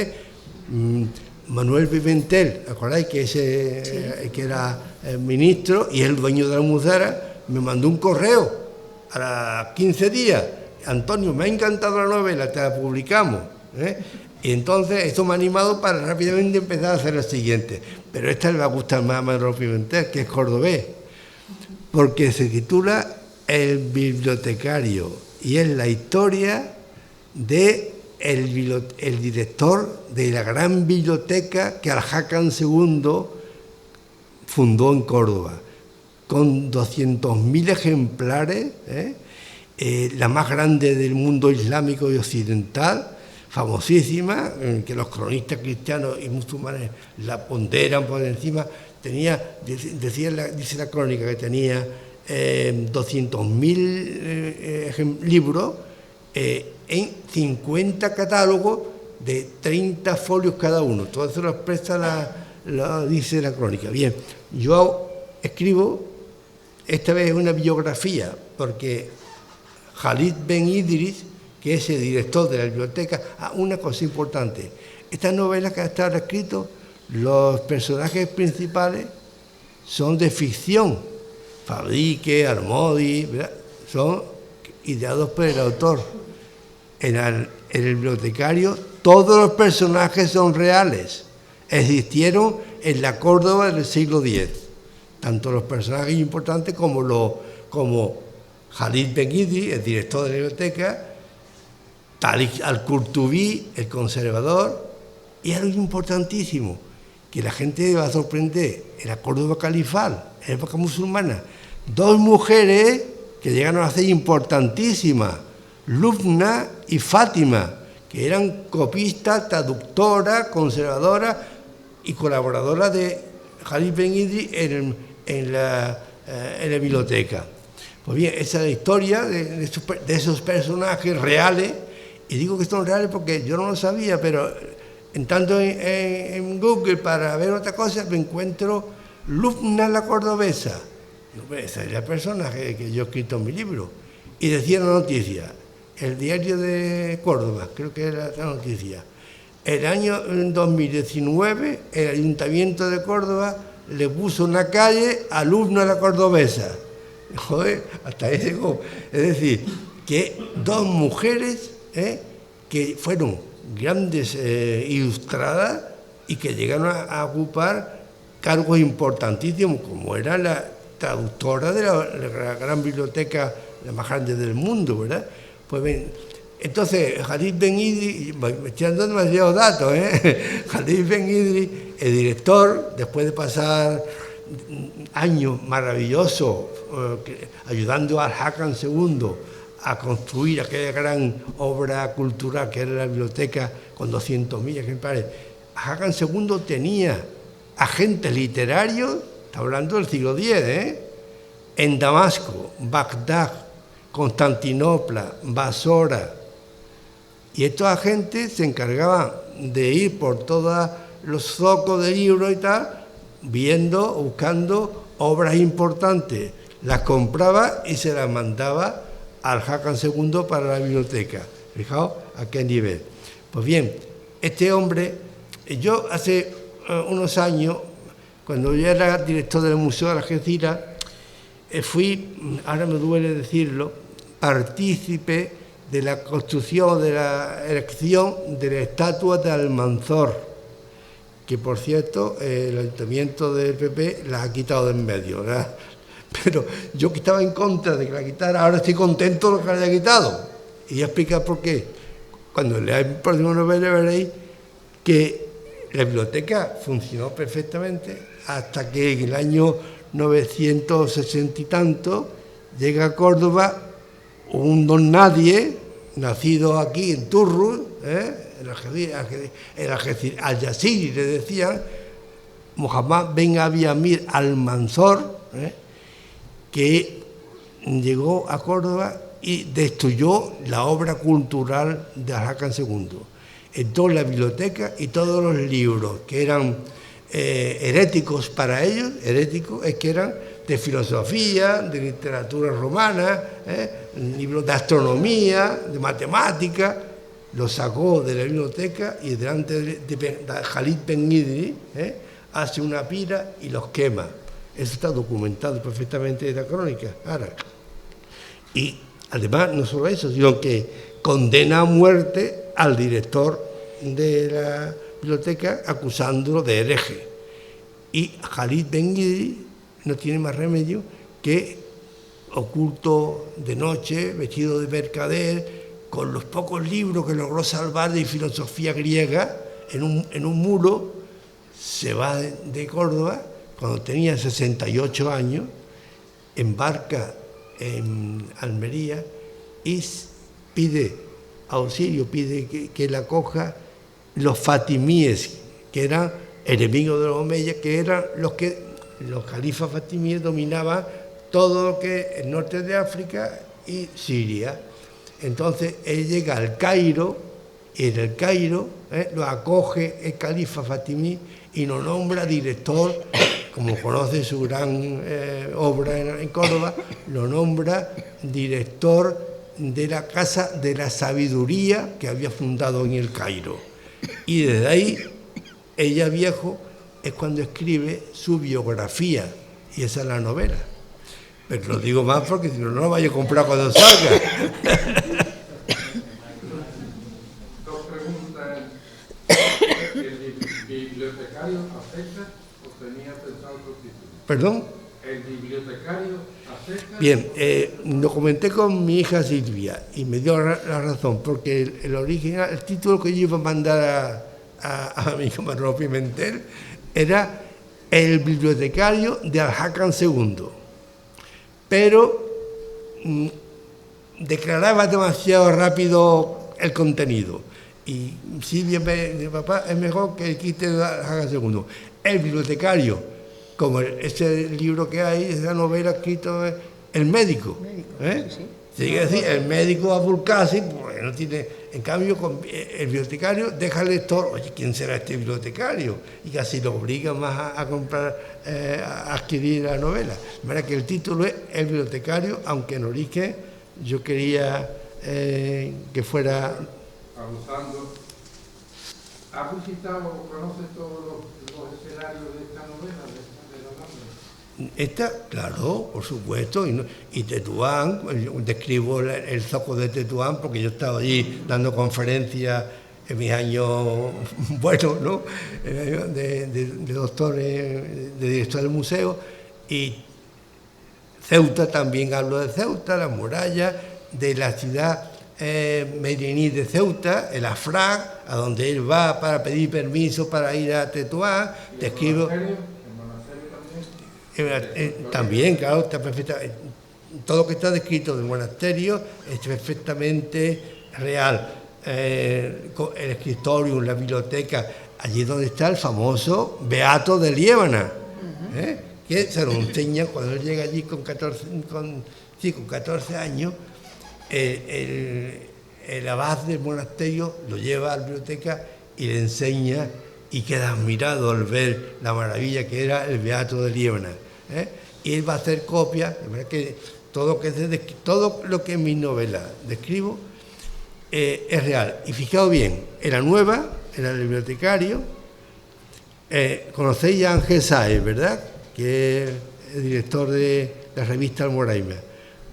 Manuel Pimentel, ¿acordáis? Que era el ministro y el dueño de Almuzara, me mandó un correo a los 15 días. Antonio, me ha encantado la novela, te la publicamos. Y entonces esto me ha animado para rápidamente empezar a hacer la siguiente. Pero esta le va a gustar más a Manuel Pimentel, que es cordobés, porque se titula El bibliotecario, y es la historia de el director de la gran biblioteca que Al-Hakam II fundó en Córdoba, con 200.000 ejemplares, la más grande del mundo islámico y occidental, famosísima, que los cronistas cristianos y musulmanes la ponderan por encima. Dice la crónica que tenía 200.000 libros en 50 catálogos de 30 folios cada uno. Todo eso lo expresa dice la crónica. Bien, yo escribo esta vez una biografía, porque Khalid Ben Idris, que es el director de la biblioteca, una cosa importante: estas novelas que ha estado escrito, los personajes principales son de ficción. Fabrique, Armodi, ¿verdad? Son ideados por el autor. En el bibliotecario, todos los personajes son reales. Existieron en la Córdoba del siglo X. Tanto los personajes importantes como Khalid Ben Idris, el director de la biblioteca, Tariq al-Qurtubi, el conservador, y algo importantísimo, que la gente va a sorprender: en la Córdoba califal, en la época musulmana, dos mujeres que llegaron a ser importantísimas, Lubna y Fátima, que eran copistas, traductoras, conservadoras y colaboradoras de Khalid Ben Idris en la biblioteca. Pues bien, esa es la historia de esos personajes reales, y digo que son reales porque yo no lo sabía, pero entrando en Google para ver otra cosa, me encuentro Lubna la cordobesa. Esa es la personaje que yo he escrito en mi libro. Y decía la noticia, el diario de Córdoba, creo que era la noticia: el año 2019 el Ayuntamiento de Córdoba le puso una calle a Lubna la cordobesa. Joder, hasta ahí llegó. Es decir, que dos mujeres que fueron grandes ilustradas y que llegaron a ocupar cargos importantísimos, como era la traductora de la gran biblioteca, la más grande del mundo, ¿verdad? Pues bien, entonces Khalid Ben Idris, me estoy dando demasiados datos, Khalid Ben Idris, el director, después de pasar años maravillosos ayudando al Hakan II a construir aquella gran obra cultural que era la biblioteca con 200.000 ejemplares. Hakan II tenía agentes literarios, está hablando del siglo X, en Damasco, Bagdad, Constantinopla, Basora. Y estos agentes se encargaban de ir por todos los zocos de libros y tal, buscando obras importantes. Las compraba y se las mandaba al Hakan II para la biblioteca. Fijaos a qué nivel. Pues bien, este hombre, yo hace unos años, cuando yo era director del Museo de Algeciras, fui, ahora me duele decirlo, partícipe de la construcción, de la erección de la estatua de Almanzor, que por cierto el Ayuntamiento del PP la ha quitado de en medio, ¿verdad? Pero yo que estaba en contra de que la quitara, ahora estoy contento de que la haya quitado. Y voy a explicar por qué. Cuando leáis el próximo novela veréis que la biblioteca funcionó perfectamente hasta que en el año 960 y tanto llega a Córdoba un don nadie, nacido aquí en Turrus, el Al-Yaziri le decían, Muhammad Ben Abi Amir Almanzor, que llegó a Córdoba y destruyó la obra cultural de Hakan II. Entró la biblioteca y todos los libros que eran heréticos para ellos, heréticos es que eran de filosofía, de literatura romana, libros de astronomía, de matemática, los sacó de la biblioteca y delante de Khalid Ben Idris hace una pira y los quema. Eso está documentado perfectamente en la crónica árabe. Y además, no solo eso, sino que condena a muerte al director de la biblioteca acusándolo de hereje. Y Khalid Ben Idris no tiene más remedio que, oculto de noche, vestido de mercader, con los pocos libros que logró salvar de filosofía griega, en un muro, se va de Córdoba, cuando tenía 68 años, embarca en Almería y pide auxilio, pide que la acoja los fatimíes, que eran enemigos de los omeyas, que eran los califas fatimíes dominaban todo lo que es el norte de África y Siria. Entonces él llega al Cairo, y en el Cairo lo acoge el califa fatimí y lo nombra director, como conoce su gran obra en Córdoba, lo nombra director de la Casa de la Sabiduría que había fundado en el Cairo. Y desde ahí, ella viejo, es cuando escribe su biografía, y esa es la novela. Pero lo digo más porque si no, no lo vaya a comprar cuando salga. Dos preguntas. ¿El bibliotecario acepta o tenía pensado otro título? ¿Perdón? ¿El bibliotecario acepta? Bien, lo comenté con mi hija Silvia y me dio la razón, porque el original, el título que yo iba a mandar a mi hijo Manolo Pimentel era El bibliotecario de Al-Hakam II, pero declaraba demasiado rápido el contenido. Y Silvia me dijo, papá, es mejor que quite Al-Hakam II. El bibliotecario, como ese libro que hay, esa novela escrita, El médico. Sí. Sigue decir, el médico Abul Qasim, pues no tiene. En cambio, el bibliotecario deja al lector, oye, ¿quién será este bibliotecario? Y casi lo obliga más a comprar, a adquirir la novela. De manera que el título es El bibliotecario, aunque en origen yo quería que fuera. Abusando. ¿Has visitado o conoces todos los escenarios de esta novela, de la novela? Esta, claro, por supuesto, y Tetuán, describo el zoco de Tetuán porque yo estaba allí dando conferencias en mis años buenos, ¿no? De doctor, de director del museo, y Ceuta, también hablo de Ceuta, la muralla, de la ciudad medellín de Ceuta, el Afrag, a donde él va para pedir permiso para ir a Tetuán, describo. También, claro, está perfectamente. Todo lo que está descrito del monasterio es perfectamente real. El escritorio, la biblioteca, allí donde está el famoso Beato de Liébana, que se lo enseña cuando él llega allí con 14 años. El abad del monasterio lo lleva a la biblioteca y le enseña, y queda admirado al ver la maravilla que era el Beato de Liébana. Y él va a hacer copias, de manera que todo lo que en mi novela describo es real. Y fijaos bien, en la nueva, era el bibliotecario, conocéis a Ángel Sáez, ¿verdad? Que es el director de la revista Almoraima.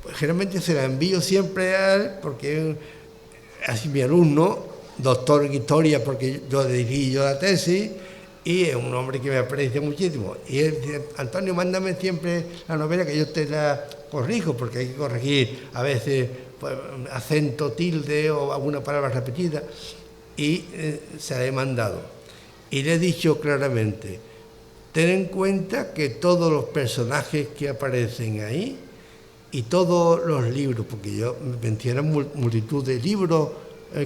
Pues generalmente se la envío siempre a él, porque es así mi alumno, doctor en historia, porque yo dirigí la tesis, y es un hombre que me aprecia muchísimo. Y él dice, Antonio, mándame siempre la novela que yo te la corrijo, porque hay que corregir a veces pues, acento, tilde o alguna palabra repetida, y se la he mandado. Y le he dicho claramente, ten en cuenta que todos los personajes que aparecen ahí y todos los libros, porque yo mencioné multitud de libros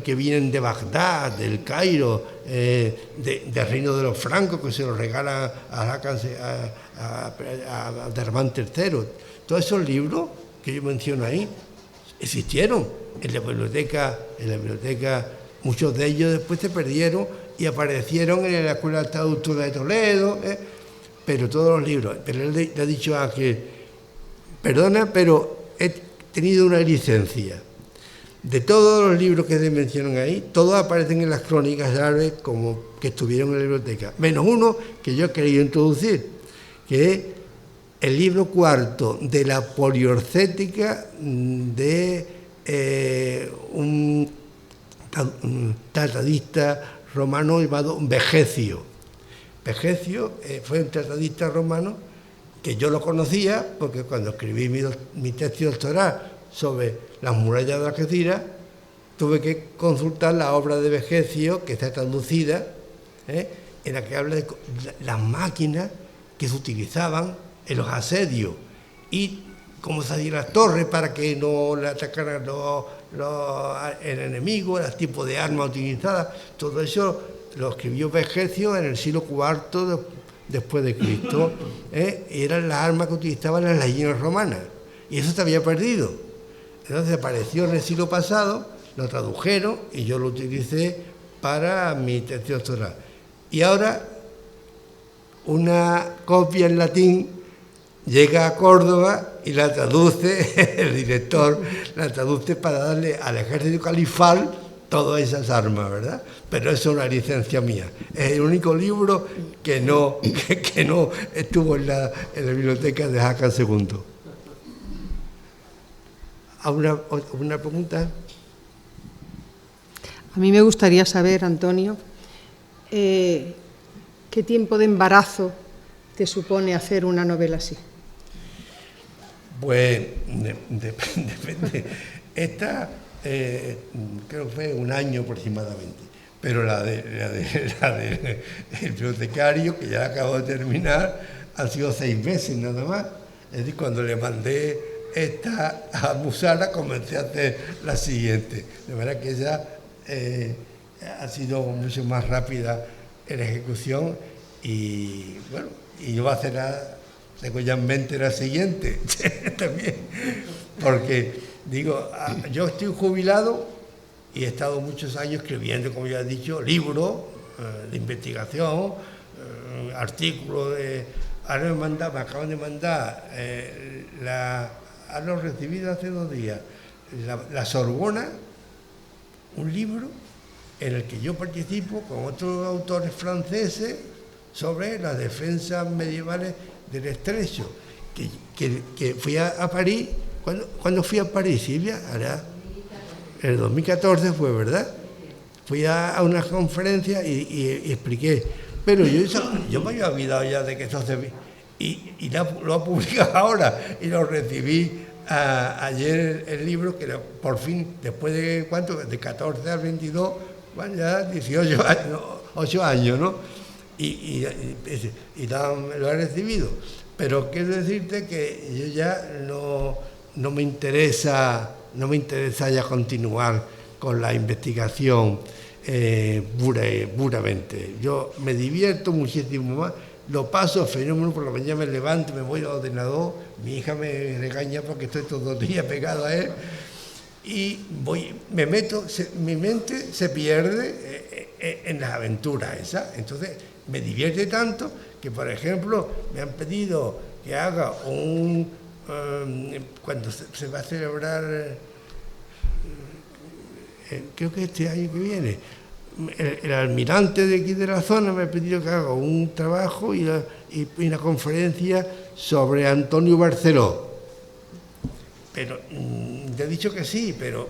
que vienen de Bagdad, del Cairo, del reino de los francos, que se los regalan a Abderramán III. Todos esos libros que yo menciono ahí existieron en la biblioteca, muchos de ellos después se perdieron y aparecieron en la Escuela de Traductora de Toledo, pero todos los libros. Pero él le ha dicho a Ángel, perdona, pero he tenido una licencia. De todos los libros que se mencionan ahí, todos aparecen en las crónicas árabes como que estuvieron en la biblioteca, menos uno que yo he querido introducir, que es el libro cuarto de la poliorcética de un tratadista romano llamado Vegecio. Vegecio fue un tratadista romano que yo lo conocía porque cuando escribí mi tesis doctoral sobre las murallas de Algeciras, tuve que consultar la obra de Vegecio, que está traducida, en la que habla de las máquinas que se utilizaban en los asedios y cómo se hacían las torres para que no le atacaran el enemigo, el tipo de armas utilizadas. Todo eso lo escribió Vegecio en el siglo IV después de Cristo. Y eran las armas que utilizaban las legiones romanas. Y eso se había perdido. Entonces apareció en el siglo pasado, lo tradujeron y yo lo utilicé para mi tesis doctoral. Y ahora una copia en latín llega a Córdoba y la traduce, el director la traduce para darle al ejército califal todas esas armas, ¿verdad? Pero eso es una licencia mía. Es el único libro que no estuvo en la biblioteca de Jaca II. ¿Alguna pregunta? A mí me gustaría saber, Antonio, ¿qué tiempo de embarazo te supone hacer una novela así? Pues depende. Esta creo que fue un año aproximadamente, pero la del bibliotecario, que ya acabo de terminar, han sido 6 meses nada más. Es decir, cuando le mandé esta a Musara, comencé a hacer la siguiente. De manera que ella ha sido mucho más rápida en la ejecución y bueno, y yo voy a hacer tengo ya en mente la siguiente también, porque digo, yo estoy jubilado y he estado muchos años escribiendo, como ya he dicho, libros de investigación, artículos ahora me acaban de mandar ahora lo he recibido hace 2 días, la Sorbona, un libro en el que yo participo con otros autores franceses sobre las defensas medievales del Estrecho, que fui a París. ¿Cuándo fui a París, Silvia? Ahora, en el 2014 fue, ¿verdad? Fui a una conferencia y expliqué, pero yo me había olvidado ya de que eso se... Y lo ha publicado ahora, y lo recibí ayer el libro, que por fin, después de ¿cuánto? De 14 al 22, bueno, ya 18 años, 8 años, ¿no? Y lo he recibido. Pero quiero decirte que yo ya no me interesa ya continuar con la investigación puramente. Yo me divierto muchísimo más, lo paso fenómeno, por la mañana me levanto, me voy al ordenador, mi hija me regaña porque estoy todo el día pegado a él, y me meto, mi mente se pierde en las aventuras esas. Entonces me divierte tanto que, por ejemplo, me han pedido que haga cuando se va a celebrar, creo que este año que viene, el almirante de aquí de la zona me ha pedido que haga un trabajo y una conferencia sobre Antonio Barceló. Pero te he dicho que sí, pero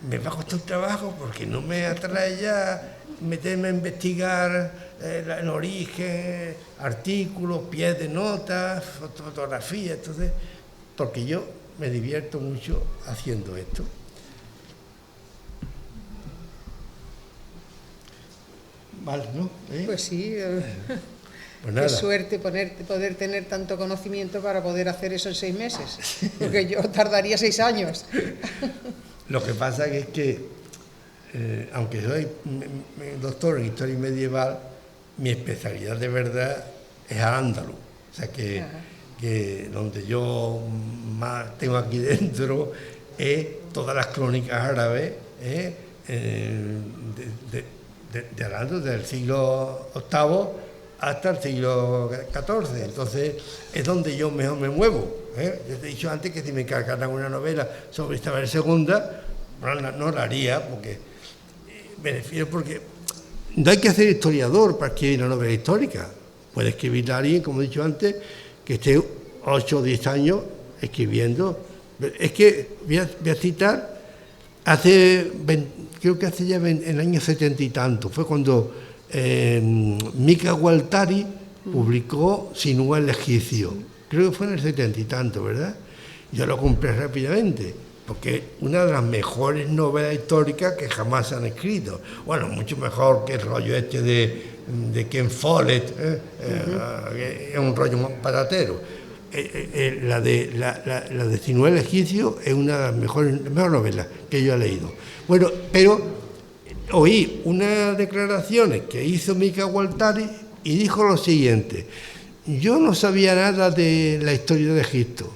me va a costar un trabajo porque no me atrae ya meterme a investigar el origen, artículos, pies de notas, fotografías. Entonces, porque yo me divierto mucho haciendo esto. Vale, ¿no? Pues sí. Pues nada. Qué suerte poder tener tanto conocimiento para poder hacer eso en 6 meses, porque yo tardaría 6 años. Lo que pasa es que, aunque soy doctor en historia medieval, mi especialidad de verdad es al-ándalus. O sea que donde yo más tengo aquí dentro es todas las crónicas árabes de al-ándalus, del siglo VIII hasta el siglo XIV. Entonces es donde yo mejor me muevo. Yo te he dicho antes que si me encargaran una novela sobre Isabel II, no la haría, porque me refiero porque no hay que ser historiador para escribir una novela histórica. Puede escribirla alguien, como he dicho antes, que esté 8 o 10 años escribiendo. Es que voy a citar, creo que hace ya en el año 70 y tanto, fue cuando Mika Gualtari publicó Sinué el egipcio. Creo que fue en el 70 y tanto, ¿verdad? Yo lo compré rápidamente, porque es una de las mejores novelas históricas que jamás se han escrito. Bueno, mucho mejor que el rollo este de Ken Follett, que es un rollo más patatero. La de Sinué el Egipcio es una de las mejores novelas que yo he leído. Bueno, pero oí unas declaraciones que hizo Mika Waltari y dijo lo siguiente: yo no sabía nada de la historia de Egipto,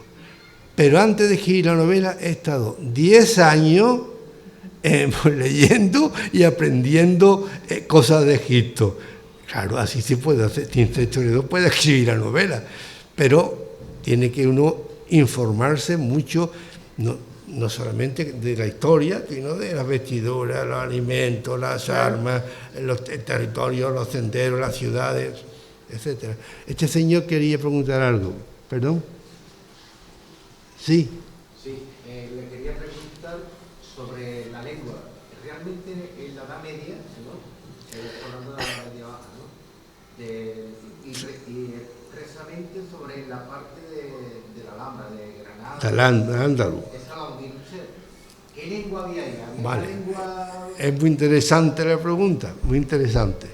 pero antes de escribir la novela he estado 10 años leyendo y aprendiendo cosas de Egipto. Claro, así se puede hacer, sin ser historiador puede escribir la novela, pero tiene que uno informarse mucho, no solamente de la historia, sino de las vestiduras, los alimentos, las armas, el territorio, los senderos, las ciudades, etc. Este señor quería preguntar algo. ¿Perdón? Sí. Sí, le quería preguntar sobre la lengua. Realmente en la Edad Media, ¿no? Hablando de la Edad Media Baja, ¿no? Y expresamente sobre la parte de la Alhambra, de Granada. Andaluz. Esa la unir usted. ¿Qué lengua había ahí? ¿Había Vale. lengua? Es muy interesante la pregunta, muy interesante,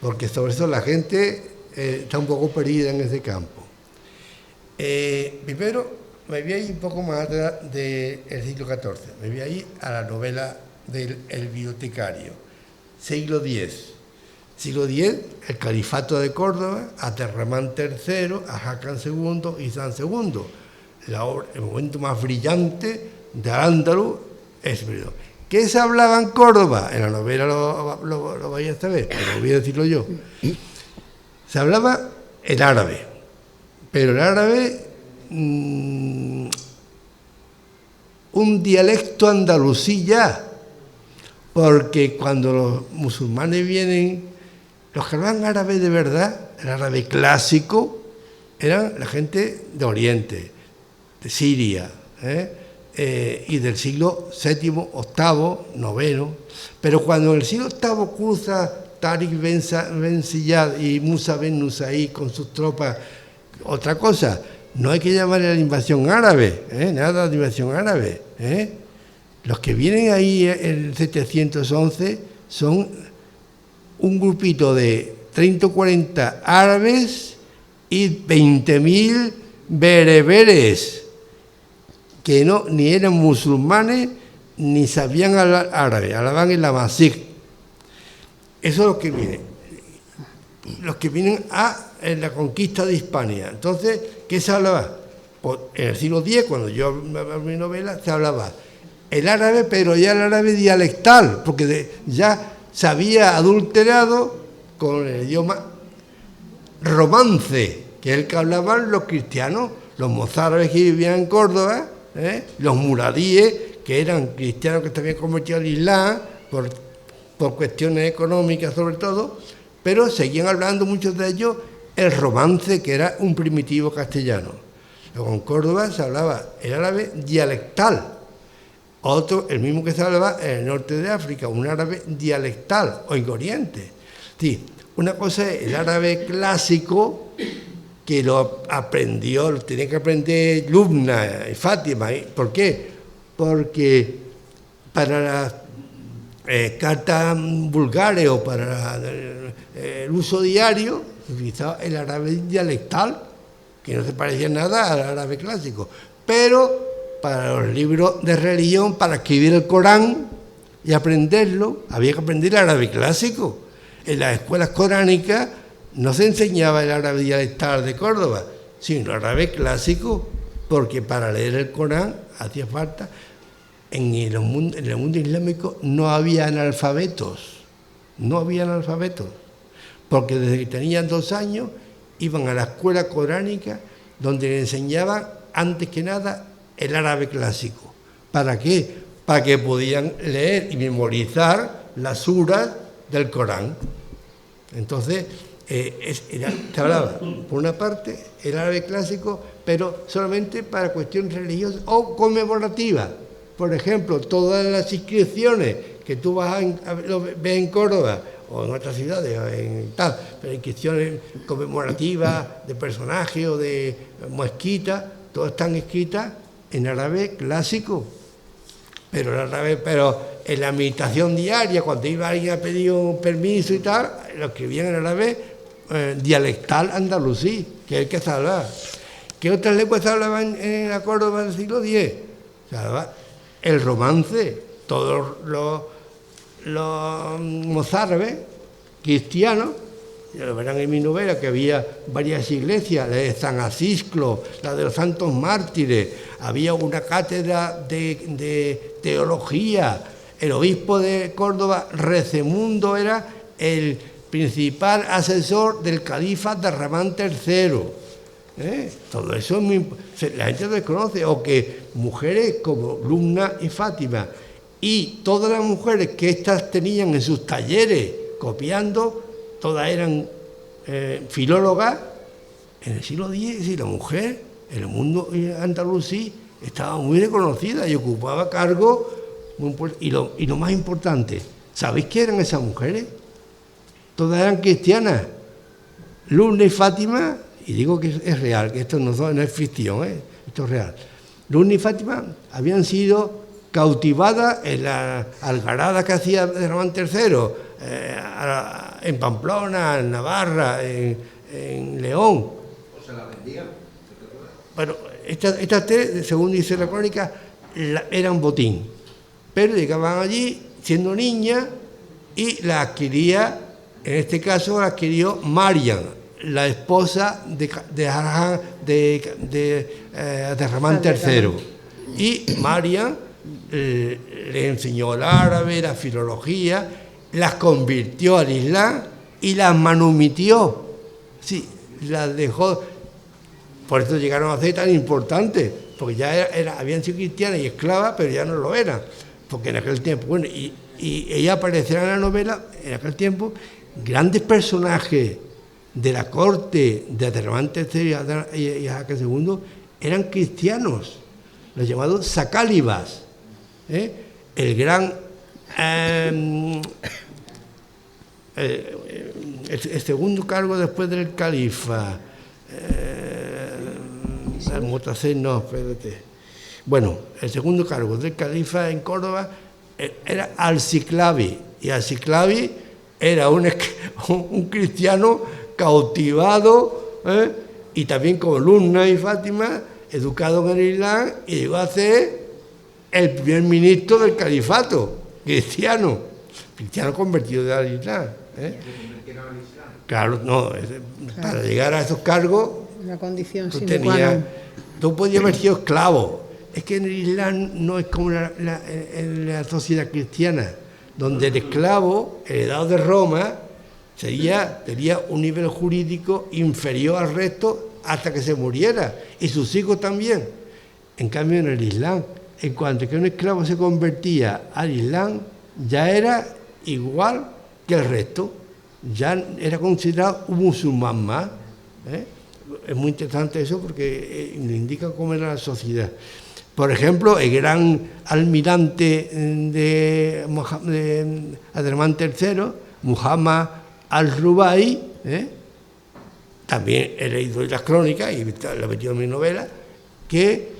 porque sobre eso la gente está un poco perdida en ese campo. Primero, me voy a ir un poco más atrás del siglo XIV, me voy a ir a la novela del El bibliotecario, siglo X. Siglo X, el Califato de Córdoba, Abderramán III, Haakon II y San II. El momento más brillante de Al-Ándalus es ese periodo. ¿Qué se hablaba en Córdoba? En la novela lo vais a saber, pero voy a decirlo yo. Se hablaba el árabe, pero el árabe, un dialecto andalusí ya, porque cuando los musulmanes vienen, los que hablaban árabe de verdad, el árabe clásico, eran la gente de Oriente, de Siria, y del siglo VII, VIII, IX. Pero cuando en el siglo VIII cruza Tariq Ben Ziyad y Musa Ben Nusayr con sus tropas, otra cosa, no hay que llamarle a la invasión árabe, nada de invasión árabe. Los que vienen ahí en 711 son un grupito de 30 o 40 árabes y 20.000 bereberes, que ni eran musulmanes ni sabían hablar árabe, hablaban el amazigh. Eso es lo que viene. Los que vienen en la conquista de Hispania. Entonces, ¿qué se hablaba? Pues en el siglo X, cuando yo mi novela, se hablaba el árabe, pero ya el árabe dialectal, porque ya se había adulterado con el idioma romance, que es el que hablaban los cristianos, los mozárabes que vivían en Córdoba, los muradíes, que eran cristianos que se habían convertido al Islam por cuestiones económicas sobre todo, pero seguían hablando muchos de ellos el romance, que era un primitivo castellano. Luego en Córdoba se hablaba el árabe dialectal, otro, el mismo que se hablaba en el norte de África, un árabe dialectal, o en Oriente. Sí, una cosa es el árabe clásico, que lo tenía que aprender Lubna y Fátima. ¿Por qué? Porque para las cartas vulgares o para el uso diario se utilizaba el árabe dialectal, que no se parecía nada al árabe clásico. Pero para los libros de religión, para escribir el Corán y aprenderlo, había que aprender el árabe clásico. En las escuelas coránicas no se enseñaba el árabe dialectal de Córdoba, sino el árabe clásico, porque para leer el Corán hacía falta. En el mundo islámico no había analfabetos, porque desde que tenían 2 años iban a la escuela coránica, donde le enseñaban antes que nada el árabe clásico. ¿Para qué? Para que podían leer y memorizar las suras del Corán. Entonces, se hablaba, por una parte, el árabe clásico, pero solamente para cuestiones religiosas o conmemorativas. Por ejemplo, todas las inscripciones que tú ves en Córdoba o en otras ciudades, pero inscripciones conmemorativas de personajes o de mezquitas, todas están escritas en árabe clásico. pero en la meditación diaria, cuando iba alguien a pedir un permiso y tal, lo escribían en árabe dialectal andalusí, que es el que se hablaba. ¿Qué otras lenguas se hablaban en la Córdoba del siglo X? Se hablaba el romance, todos los mozárabes cristianos. Ya lo verán en mi novela, que había varias iglesias, la de San Acisclo, la de los Santos Mártires, había una cátedra de teología. El obispo de Córdoba, Recemundo, era el principal asesor del califa Abderramán III. Todo eso es muy, la gente lo desconoce, o que mujeres como Lumna y Fátima, y todas las mujeres que éstas tenían en sus talleres copiando, todas eran filólogas. En el siglo X, y la mujer en el mundo andalusí estaba muy reconocida y ocupaba cargos muy importantes. Y lo más importante, ¿sabéis qué eran esas mujeres? Todas eran cristianas. Lumna y Fátima, y digo que es real, que esto no es ficción, esto es real. Lumna y Fátima habían sido cautivadas en la algarada que hacía Abderramán III, en Pamplona, en Navarra, en León. ¿O se la vendían? Bueno, estas tres, según dice la crónica, eran botín, pero llegaban allí siendo niñas y la adquiría, en este caso la adquirió Mariam, la esposa de Abderramán III. Y Mariam le enseñó el árabe, la filología, las convirtió al Islam y las manumitió. Sí, las dejó. Por eso llegaron a ser tan importantes, porque ya habían sido cristianas y esclavas, pero ya no lo eran. Porque en aquel tiempo, bueno, y ella aparecerá en la novela, en aquel tiempo, grandes personajes de la corte de Abderramán III y Jaque II eran cristianos, los llamados sacálibas. El gran el segundo cargo después del califa, bueno, el segundo cargo del califa en Córdoba era Al-Ciclavi, y Al-Ciclavi era un cristiano cautivado, y también como Lumna y Fátima, educado en el Islam, y llegó a ser el primer ministro del califato, cristiano convertido al Islam. Claro, no, para llegar a esos cargos, una condición sine qua non. Tú podías haber sido esclavo. Es que en el Islam no es como en la sociedad cristiana, donde el esclavo, heredado de Roma, tenía un nivel jurídico inferior al resto hasta que se muriera, y sus hijos también. En cambio, en el Islam, en cuanto que un esclavo se convertía al Islam, ya era igual que el resto, ya era considerado un musulmán más. Es muy interesante eso porque nos indica cómo era la sociedad. Por ejemplo, el gran almirante de Abderramán III, Muhammad al-Rubai, también he leído las crónicas y lo he metido en mi novela, que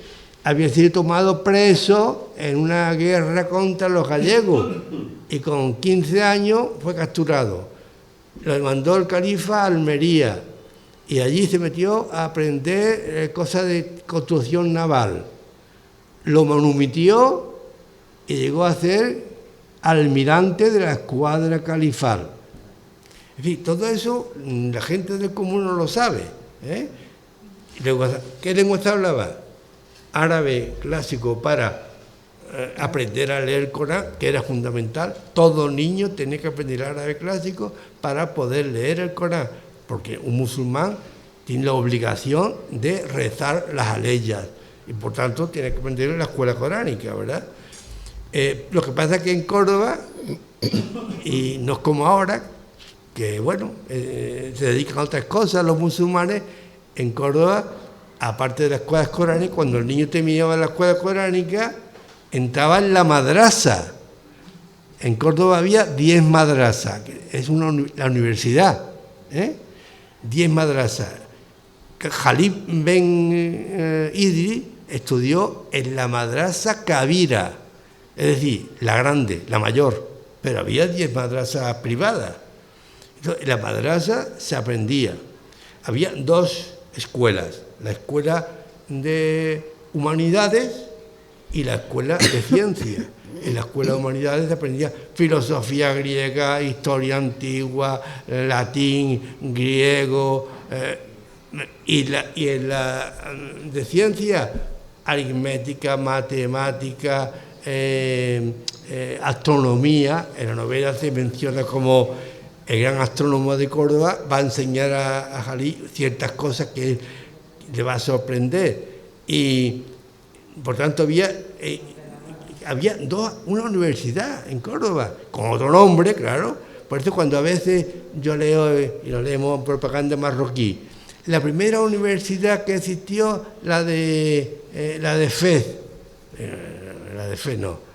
había sido tomado preso en una guerra contra los gallegos y con 15 años fue capturado. Lo mandó el califa a Almería y allí se metió a aprender cosas de construcción naval. Lo manumitió y llegó a ser almirante de la escuadra califal. En fin, todo eso la gente del común no lo sabe. Luego, ¿qué lengua se hablaba? Árabe clásico para aprender a leer el Corán, que era fundamental. Todo niño tenía que aprender árabe clásico para poder leer el Corán, porque un musulmán tiene la obligación de rezar las aleyas y por tanto tiene que aprender en la escuela coránica, ¿verdad? Lo que pasa es que en Córdoba, y no es como ahora, que bueno, se dedican a otras cosas los musulmanes, en Córdoba, aparte de las escuelas coránicas, cuando el niño terminaba la escuela coránica, entraba en la madrasa. En Córdoba había 10 madrasas, que es la universidad, 10 madrasas. Jalib Ben Idri estudió en la madrasa Kabira, es decir, la grande, la mayor, pero había 10 madrasas privadas. Entonces, en la madrasa se aprendía. Había 2 escuelas, la escuela de humanidades y la escuela de ciencia. En la escuela de humanidades se aprendía filosofía griega, historia antigua, latín, griego, y en la de ciencia, aritmética, matemática, astronomía. En la novela se menciona como el gran astrónomo de Córdoba va a enseñar a Jalí ciertas cosas que le va a sorprender. Y por tanto había una universidad en Córdoba, con otro nombre, claro. Por eso cuando a veces yo leo, y lo leemos, propaganda marroquí, la primera universidad que existió, la de Fez,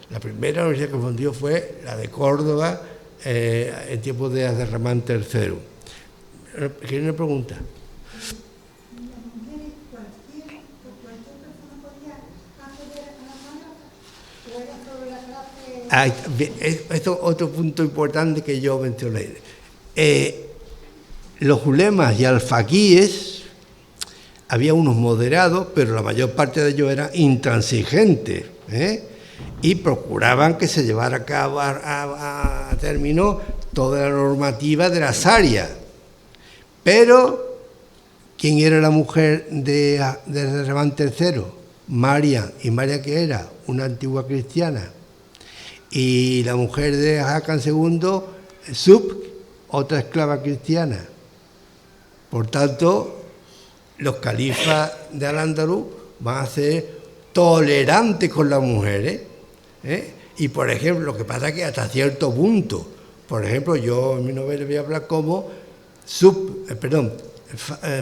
la primera universidad que fundió fue la de Córdoba, en tiempos de Abderramán III. ¿Quién me pregunta? Esto es otro punto importante que yo mencioné. Los ulemas y alfaquíes, había unos moderados, pero la mayor parte de ellos eran intransigentes, y procuraban que se llevara a cabo a término toda la normativa de las áreas. Pero, ¿quién era la mujer de Abderramán III? María. ¿Y María qué era? Una antigua cristiana. Y la mujer de Hakan II, Sub, otra esclava cristiana. Por tanto, los califas de Al-Ándalus van a ser tolerantes con las mujeres, Y, por ejemplo, lo que pasa es que hasta cierto punto, por ejemplo, yo en mi novela voy a hablar como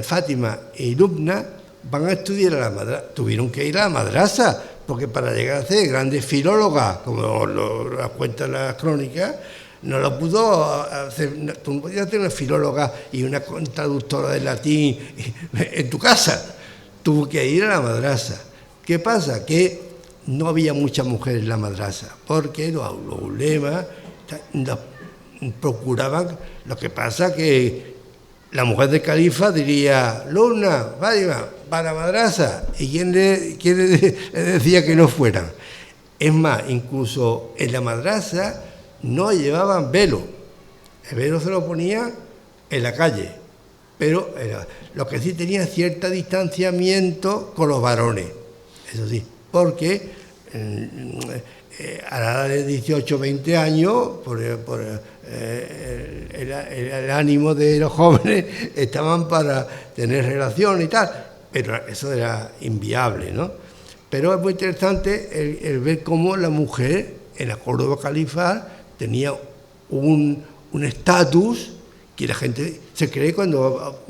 Fátima y Lubna van a estudiar a la madrasa, tuvieron que ir a la madrasa, porque para llegar a ser grandes filólogas, como lo cuentan las crónicas, no lo pudo hacer. Tú no podías tener una filóloga y una traductora de latín en tu casa. Tuvo que ir a la madrasa. ¿Qué pasa? Que no había muchas mujeres en la madrasa, porque los ulemas procuraban. Lo que pasa que la mujer del califa diría: Luna, Fátima, para la madrasa. ¿Y quién le decía que no fueran? Es más, incluso en la madrasa no llevaban velo. El velo se lo ponían en la calle, pero lo que sí tenía cierto distanciamiento con los varones, eso sí, porque a la edad de 18 o 20 años, por el ánimo de los jóvenes, estaban para tener relación y tal, pero eso era inviable, ¿no? Pero es muy interesante el ver cómo la mujer en la Córdoba califal tenía un estatus que la gente se cree cuando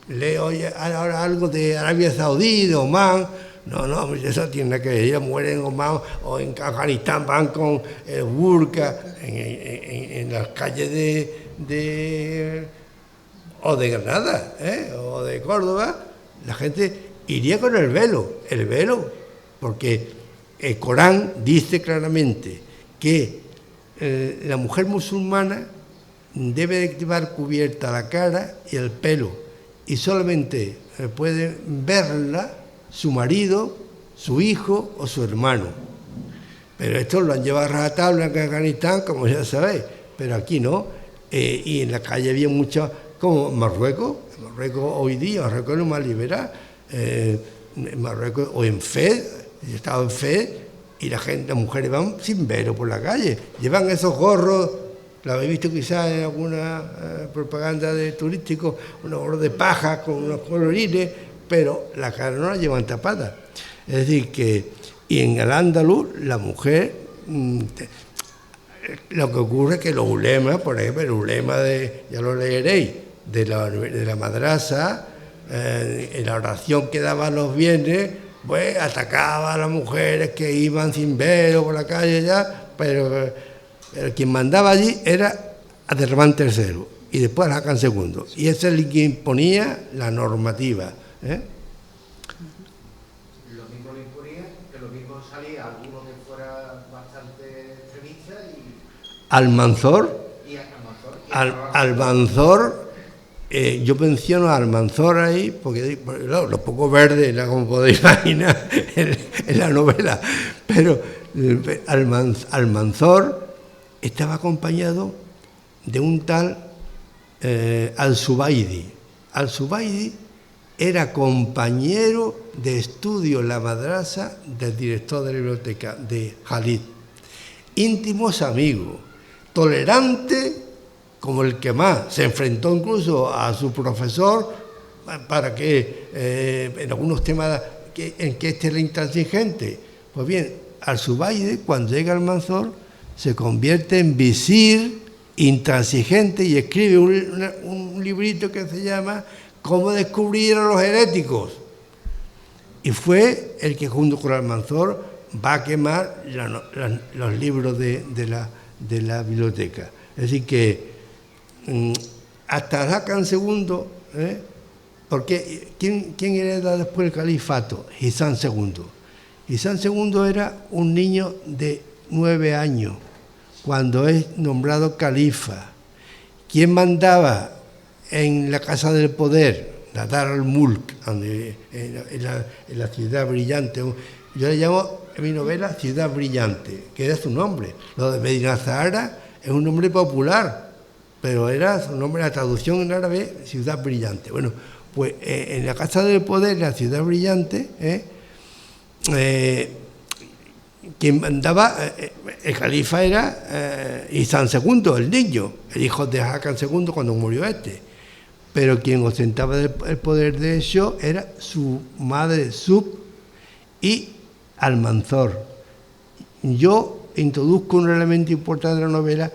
lee hoy ahora algo de Arabia Saudí, de Omán. No, eso tiene nada que ver. Ellas mueren en Omán o en Afganistán, van con el burka en las calles o de Granada, o de Córdoba. La gente iría con el velo, porque el Corán dice claramente que la mujer musulmana debe de llevar cubierta la cara y el pelo, y solamente puede verla su marido, su hijo o su hermano. Pero esto lo han llevado a rajatabla en Afganistán, como ya sabéis, pero aquí no. Y en la calle había muchas, como Marruecos hoy día, Marruecos es lo más liberal, en Marruecos o en Fez, yo estaba en Fez, y las mujeres van sin velo por la calle, llevan esos gorros, lo habéis visto quizás en alguna propaganda de turístico, unos gorros de paja con unos colorines, pero la cara no la llevan tapada. Es decir, que y en Al-Ándalus la mujer, lo que ocurre es que los ulemas, por ejemplo, el ulema ya lo leeréis, de la madrasa, en la oración que daban los viernes, pues atacaba a las mujeres que iban sin velo por la calle ya, pero quien mandaba allí era Abderramán III y después Hakan II, y ese es el que imponía la normativa. Lo mismo le imponía que lo mismo salía alguno que fuera bastante extremista y Almanzor, Almanzor. yo menciono a Almanzor ahí, porque claro, los poco verdes, como podéis imaginar, en la novela, pero Almanzor estaba acompañado de un tal Al-Zubaydi. Al-Zubaydi era compañero de estudio en la madrasa del director de la biblioteca, de Khalid. Íntimos amigos, tolerante como el que más. Se enfrentó incluso a su profesor para que en algunos temas en que este era intransigente. Pues bien, Al-Zubaydi, cuando llega al Almanzor, se convierte en visir intransigente y escribe un librito que se llama Cómo descubrir a los heréticos. Y fue el que junto con Almanzor va a quemar los libros de la biblioteca. Es decir que hasta Hakan II, porque ¿quién hereda después el califato? Hisán II. Hisán II era un niño de 9 años cuando es nombrado califa. ¿Quién mandaba en la Casa del Poder? La Dar al-Mulk, en la ciudad brillante. Yo le llamo en mi novela Ciudad Brillante, que era su nombre. Lo de Medina Zahara es un nombre popular, pero era su nombre, la traducción en árabe, Ciudad Brillante. Bueno, pues en la Casa del Poder, la Ciudad Brillante, quien mandaba, el califa era Hisán II, el niño, el hijo de Hakan II cuando murió este. Pero quien ostentaba el poder de eso era su madre Sub y Almanzor. Yo introduzco un elemento importante de la novela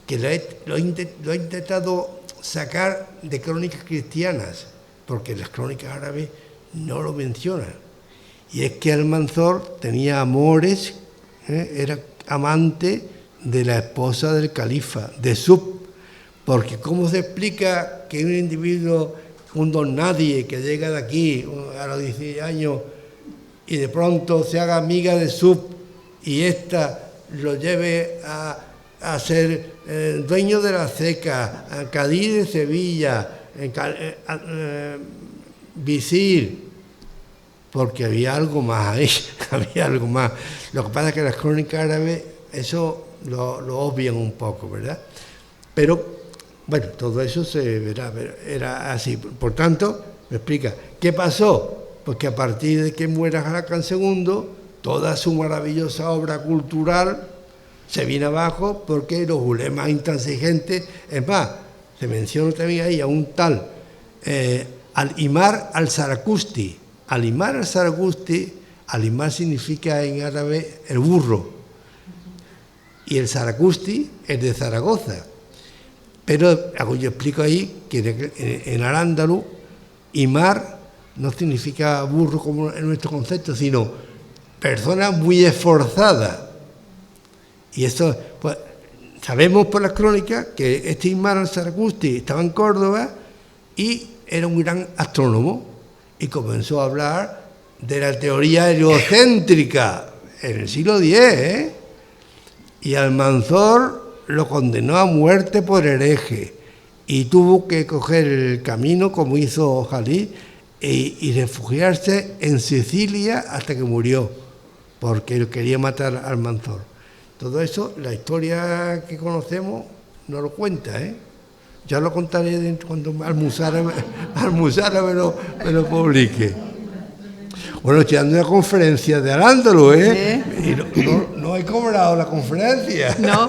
que lo he intentado sacar de crónicas cristianas, porque las crónicas árabes no lo mencionan. Y es que Almanzor tenía amores, era amante de la esposa del califa, de Sub, porque ¿cómo se explica que un individuo, un don nadie que llega de aquí a los 16 años y de pronto se haga amiga de Sub y ésta lo lleve a ser dueño de la ceca, cadí de Sevilla, visir? Porque había algo más ahí, había algo más. Lo que pasa es que las crónicas árabes eso lo obvian un poco, ¿verdad? Pero, bueno, todo eso se verá, era así. Por tanto, me explica, ¿qué pasó? Pues que a partir de que muera Hakan II, toda su maravillosa obra cultural se viene abajo porque los ulemas intransigentes, es más, se menciona también ahí a un tal Al-Imar al-Zarakusti. Al-Imar al-Zarakusti, Al-Imar significa en árabe el burro, y el Zarakusti es de Zaragoza. Pero yo explico ahí que en Al-Ándalus, Imar no significa burro como en nuestro concepto, sino persona muy esforzada. Y eso, pues, sabemos por las crónicas que este Imar al-Zarakusti estaba en Córdoba y era un gran astrónomo y comenzó a hablar de la teoría heliocéntrica en el siglo X, Y Almanzor lo condenó a muerte por hereje y tuvo que coger el camino, como hizo Khalid, y refugiarse en Sicilia hasta que murió, porque él quería matar a Almanzor. Todo eso, la historia que conocemos, no lo cuenta, Ya lo contaré cuando Almuzara me lo publique. Bueno, estoy dando una conferencia de Al-Ándalus, Y no he cobrado la conferencia. No.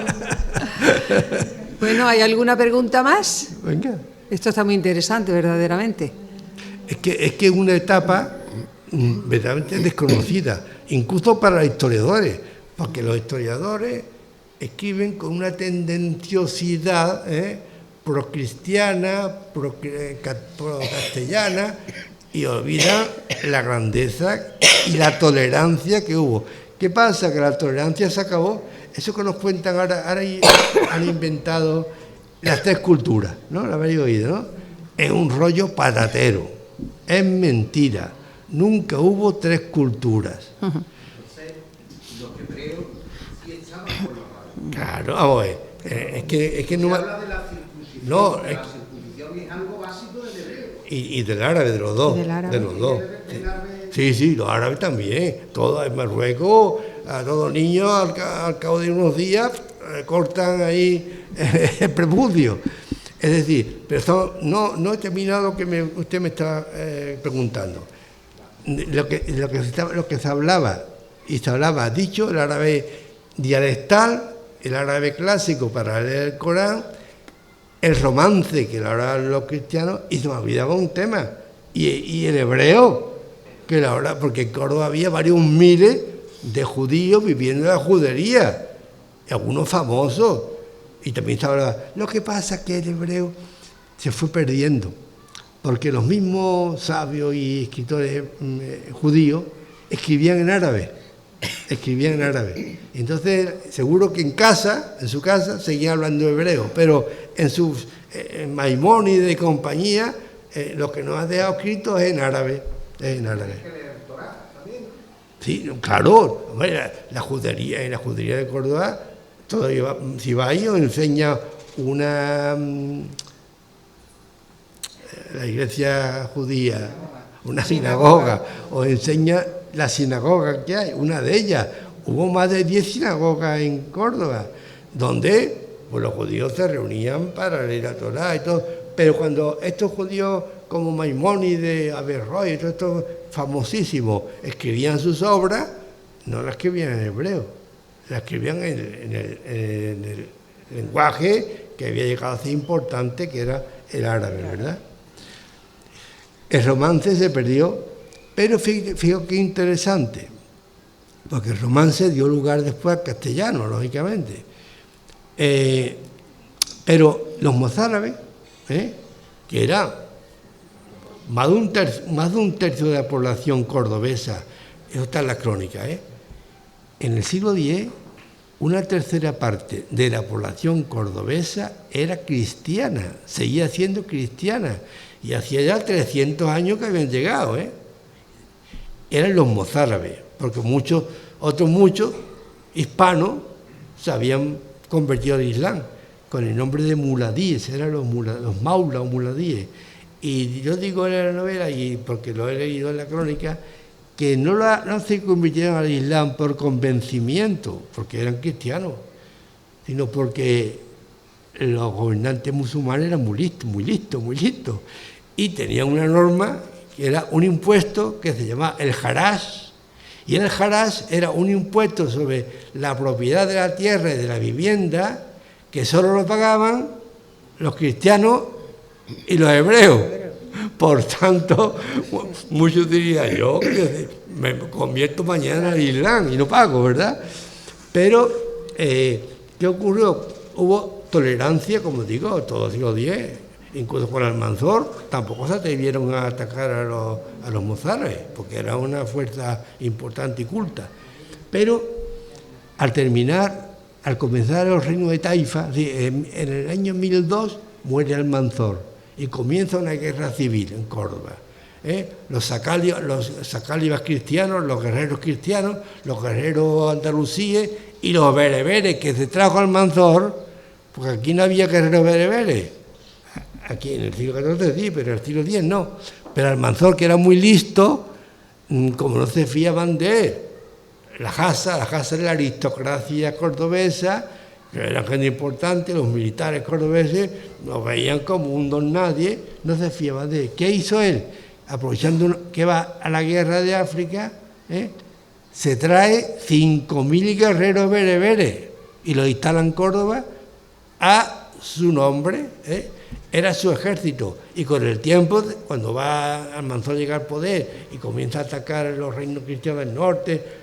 Bueno, ¿hay alguna pregunta más? Venga. Esto está muy interesante, verdaderamente. Es que es una etapa verdaderamente desconocida, incluso para los historiadores, porque los historiadores escriben con una tendenciosidad pro-cristiana, pro-castellana, y olvidan la grandeza y la tolerancia que hubo. ¿Qué pasa? Que la tolerancia se acabó. Eso que nos cuentan ahora han inventado las 3 culturas, ¿no? Lo habéis oído, ¿no? Es un rollo patatero, es mentira. Nunca hubo 3 culturas. los hebreos sí estaban por los árabes. Claro, vamos a ver. Es que no... Se habla de la circuncisión. No, la circuncisión es algo básico del hebreo. Y del árabe, de los dos. Y del árabe. De los dos. El árabe- Sí, los árabes también. Todo en Marruecos, a todos niños, al cabo de unos días, cortan ahí el prepucio. Es decir, pero no he terminado lo que usted me está preguntando. Lo que se hablaba, dicho, el árabe dialectal, el árabe clásico para leer el Corán, el romance que lo hablaban los cristianos, y se me olvidaba un tema, y el hebreo, que la habla, porque en Córdoba había varios miles de judíos viviendo en la judería, algunos famosos, y también se hablaba. Lo que pasa es que el hebreo se fue perdiendo, porque los mismos sabios y escritores judíos escribían en árabe. Entonces, seguro que en su casa, seguían hablando hebreo, pero en sus Maimónides y compañía, lo que nos ha dejado escrito es en árabe. que leer Torá también. Sí, claro, hombre, en la judería de Córdoba, todavía, si va ahí, os enseña la iglesia judía, una sinagoga, os enseña la sinagoga que hay, una de ellas. Hubo más de 10 sinagogas en Córdoba, donde pues, los judíos se reunían para leer la Torá y todo. Pero cuando estos judíos como Maimónides, Averroes, todos estos famosísimos, escribían sus obras, no las escribían en hebreo, las escribían en el lenguaje que había llegado a ser importante, que era el árabe, ¿verdad? El romance se perdió, pero fíjate qué interesante, porque el romance dio lugar después al castellano, lógicamente. Pero los mozárabes, que era más de un tercio de la población cordobesa, eso está en la crónica, en el siglo X, una tercera parte de la población cordobesa era cristiana, seguía siendo cristiana, y hacía ya 300 años que habían llegado, eran los mozárabes, porque otros muchos hispanos se habían convertido al Islam, con el nombre de muladíes, eran los maulas o muladíes. Y yo digo en la novela, y porque lo he leído en la crónica, que no se convirtieron al Islam por convencimiento, porque eran cristianos, sino porque los gobernantes musulmanes eran muy listos, y tenían una norma que era un impuesto que se llamaba el harash, y el harash era un impuesto sobre la propiedad de la tierra y de la vivienda que solo lo pagaban los cristianos y los hebreos. Por tanto, muchos dirían, yo que me convierto mañana al Islam y no pago, ¿verdad? Pero, ¿qué ocurrió? Hubo tolerancia, como digo, todo el siglo X, incluso con Almanzor, tampoco se atrevieron a atacar a los mozárabes, porque era una fuerza importante y culta. Pero, al comenzar el reino de Taifa, en el año 1002 muere Almanzor y comienza una guerra civil en Córdoba. Los sacálibas cristianos, los guerreros cristianos, los guerreros andalusíes y los bereberes que se trajo Almanzor, porque aquí no había guerreros bereberes. Aquí en el siglo XIV sí, pero en el siglo X no. Pero Almanzor, que era muy listo, como no se fiaban de él, la Jasa de la aristocracia cordobesa, que eran gente importante, los militares cordobeses lo veían como un don nadie, no se fiaban de él. ¿Qué hizo él? Aprovechando que va a la guerra de África, se trae 5.000 guerreros bereberes y los instala en Córdoba a su nombre, era su ejército. Y con el tiempo, cuando va Almanzor a llegar al poder y comienza a atacar los reinos cristianos del norte,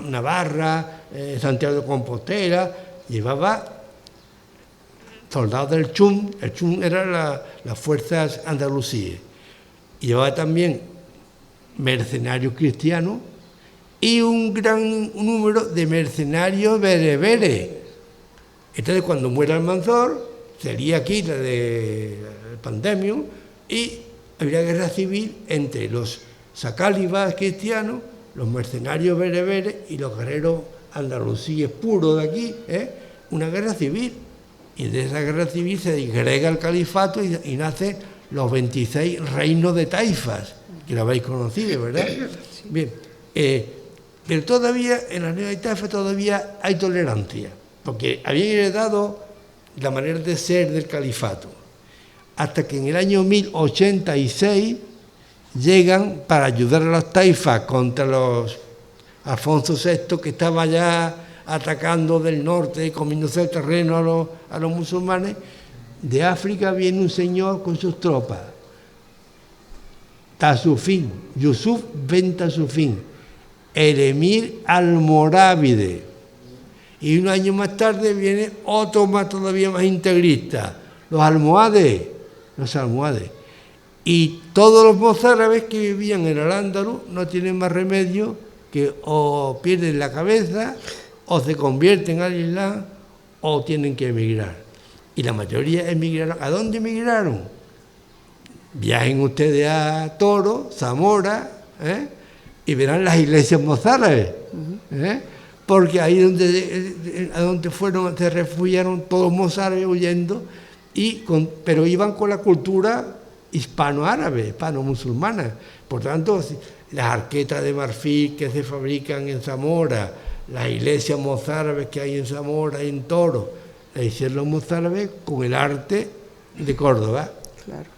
Navarra, Santiago de Compostela, llevaba soldados del Chum. El Chum eran las fuerzas andalusíes, y llevaba también mercenarios cristianos y un gran número de mercenarios bereberes. Entonces, cuando muera Almanzor, sería aquí la de pandemia, y habría guerra civil entre los sacálibas cristianos los mercenarios bereberes y los guerreros andalusíes puros de aquí, una guerra civil. Y de esa guerra civil se disgrega el califato y nacen los 26 reinos de taifas, que lo habéis conocido, ¿verdad? Bien, pero todavía en las nuevas taifas todavía hay tolerancia, porque habían heredado la manera de ser del califato, hasta que en el año 1086 llegan para ayudar a los taifas contra los Alfonso VI, que estaba ya atacando del norte, comiéndose el terreno a los musulmanes. De África viene un señor con sus tropas, Tasufín, Yusuf ben Tasufín, el emir almorávide. Y un año más tarde viene otro más todavía más integrista, los almohades. Y todos los mozárabes que vivían en el Andaluz no tienen más remedio que o pierden la cabeza, o se convierten al Islam, o tienen que emigrar. Y la mayoría emigraron. ¿A dónde emigraron? Viajen ustedes a Toro, Zamora, y verán las iglesias mozárabes, porque ahí a donde fueron, se refugiaron todos los mozárabes huyendo, pero iban con la cultura hispano-árabe, hispano-musulmana. Por tanto, las arquetas de marfil que se fabrican en Zamora, las iglesias mozárabes que hay en Zamora y en Toro, las hicieron los mozárabes con el arte de Córdoba. Claro.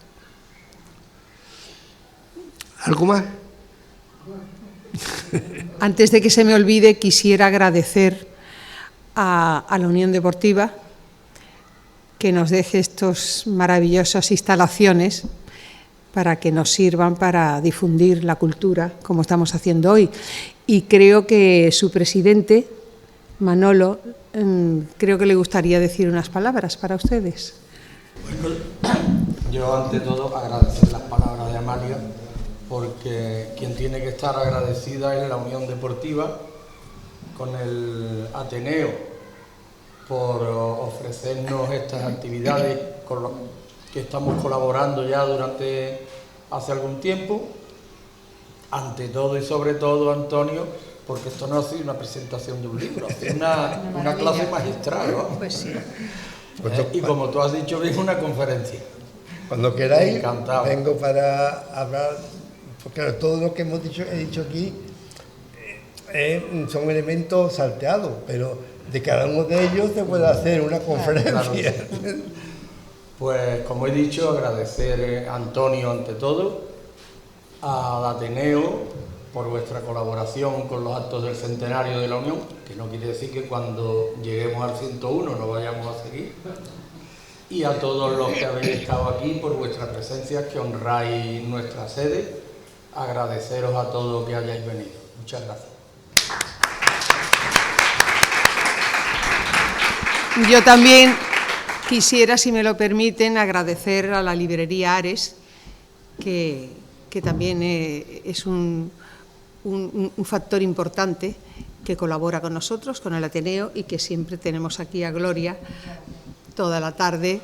¿Algo más? Antes de que se me olvide, quisiera agradecer a la Unión Deportiva que nos deje estas maravillosas instalaciones para que nos sirvan para difundir la cultura, como estamos haciendo hoy. Y creo que su presidente, Manolo, creo que le gustaría decir unas palabras para ustedes. Bueno, yo ante todo agradecer las palabras de Amalia, porque quien tiene que estar agradecida es la Unión Deportiva con el Ateneo por ofrecernos estas actividades con las que estamos colaborando ya hace algún tiempo. Ante todo y sobre todo, Antonio, porque esto no ha sido una presentación de un libro, ha sido una clase magistral, ¿no? Pues sí. Y como tú has dicho bien, una conferencia. Cuando queráis, encantado. Vengo para hablar, porque claro, todo lo que he dicho aquí son elementos salteados, pero de cada uno de ellos se puede hacer una conferencia. Claro. Pues como he dicho, agradecer a Antonio ante todo, al Ateneo por vuestra colaboración con los actos del centenario de la Unión, que no quiere decir que cuando lleguemos al 101 no vayamos a seguir, y a todos los que habéis estado aquí por vuestra presencia, que honráis nuestra sede. Agradeceros a todos que hayáis venido. Muchas gracias. Yo también quisiera, si me lo permiten, agradecer a la librería Ares, que también es un factor importante, que colabora con nosotros, con el Ateneo, y que siempre tenemos aquí a Gloria toda la tarde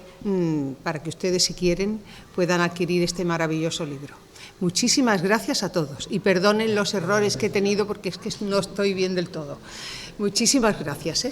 para que ustedes, si quieren, puedan adquirir este maravilloso libro. Muchísimas gracias a todos y perdonen los errores que he tenido porque es que no estoy bien del todo. Muchísimas gracias.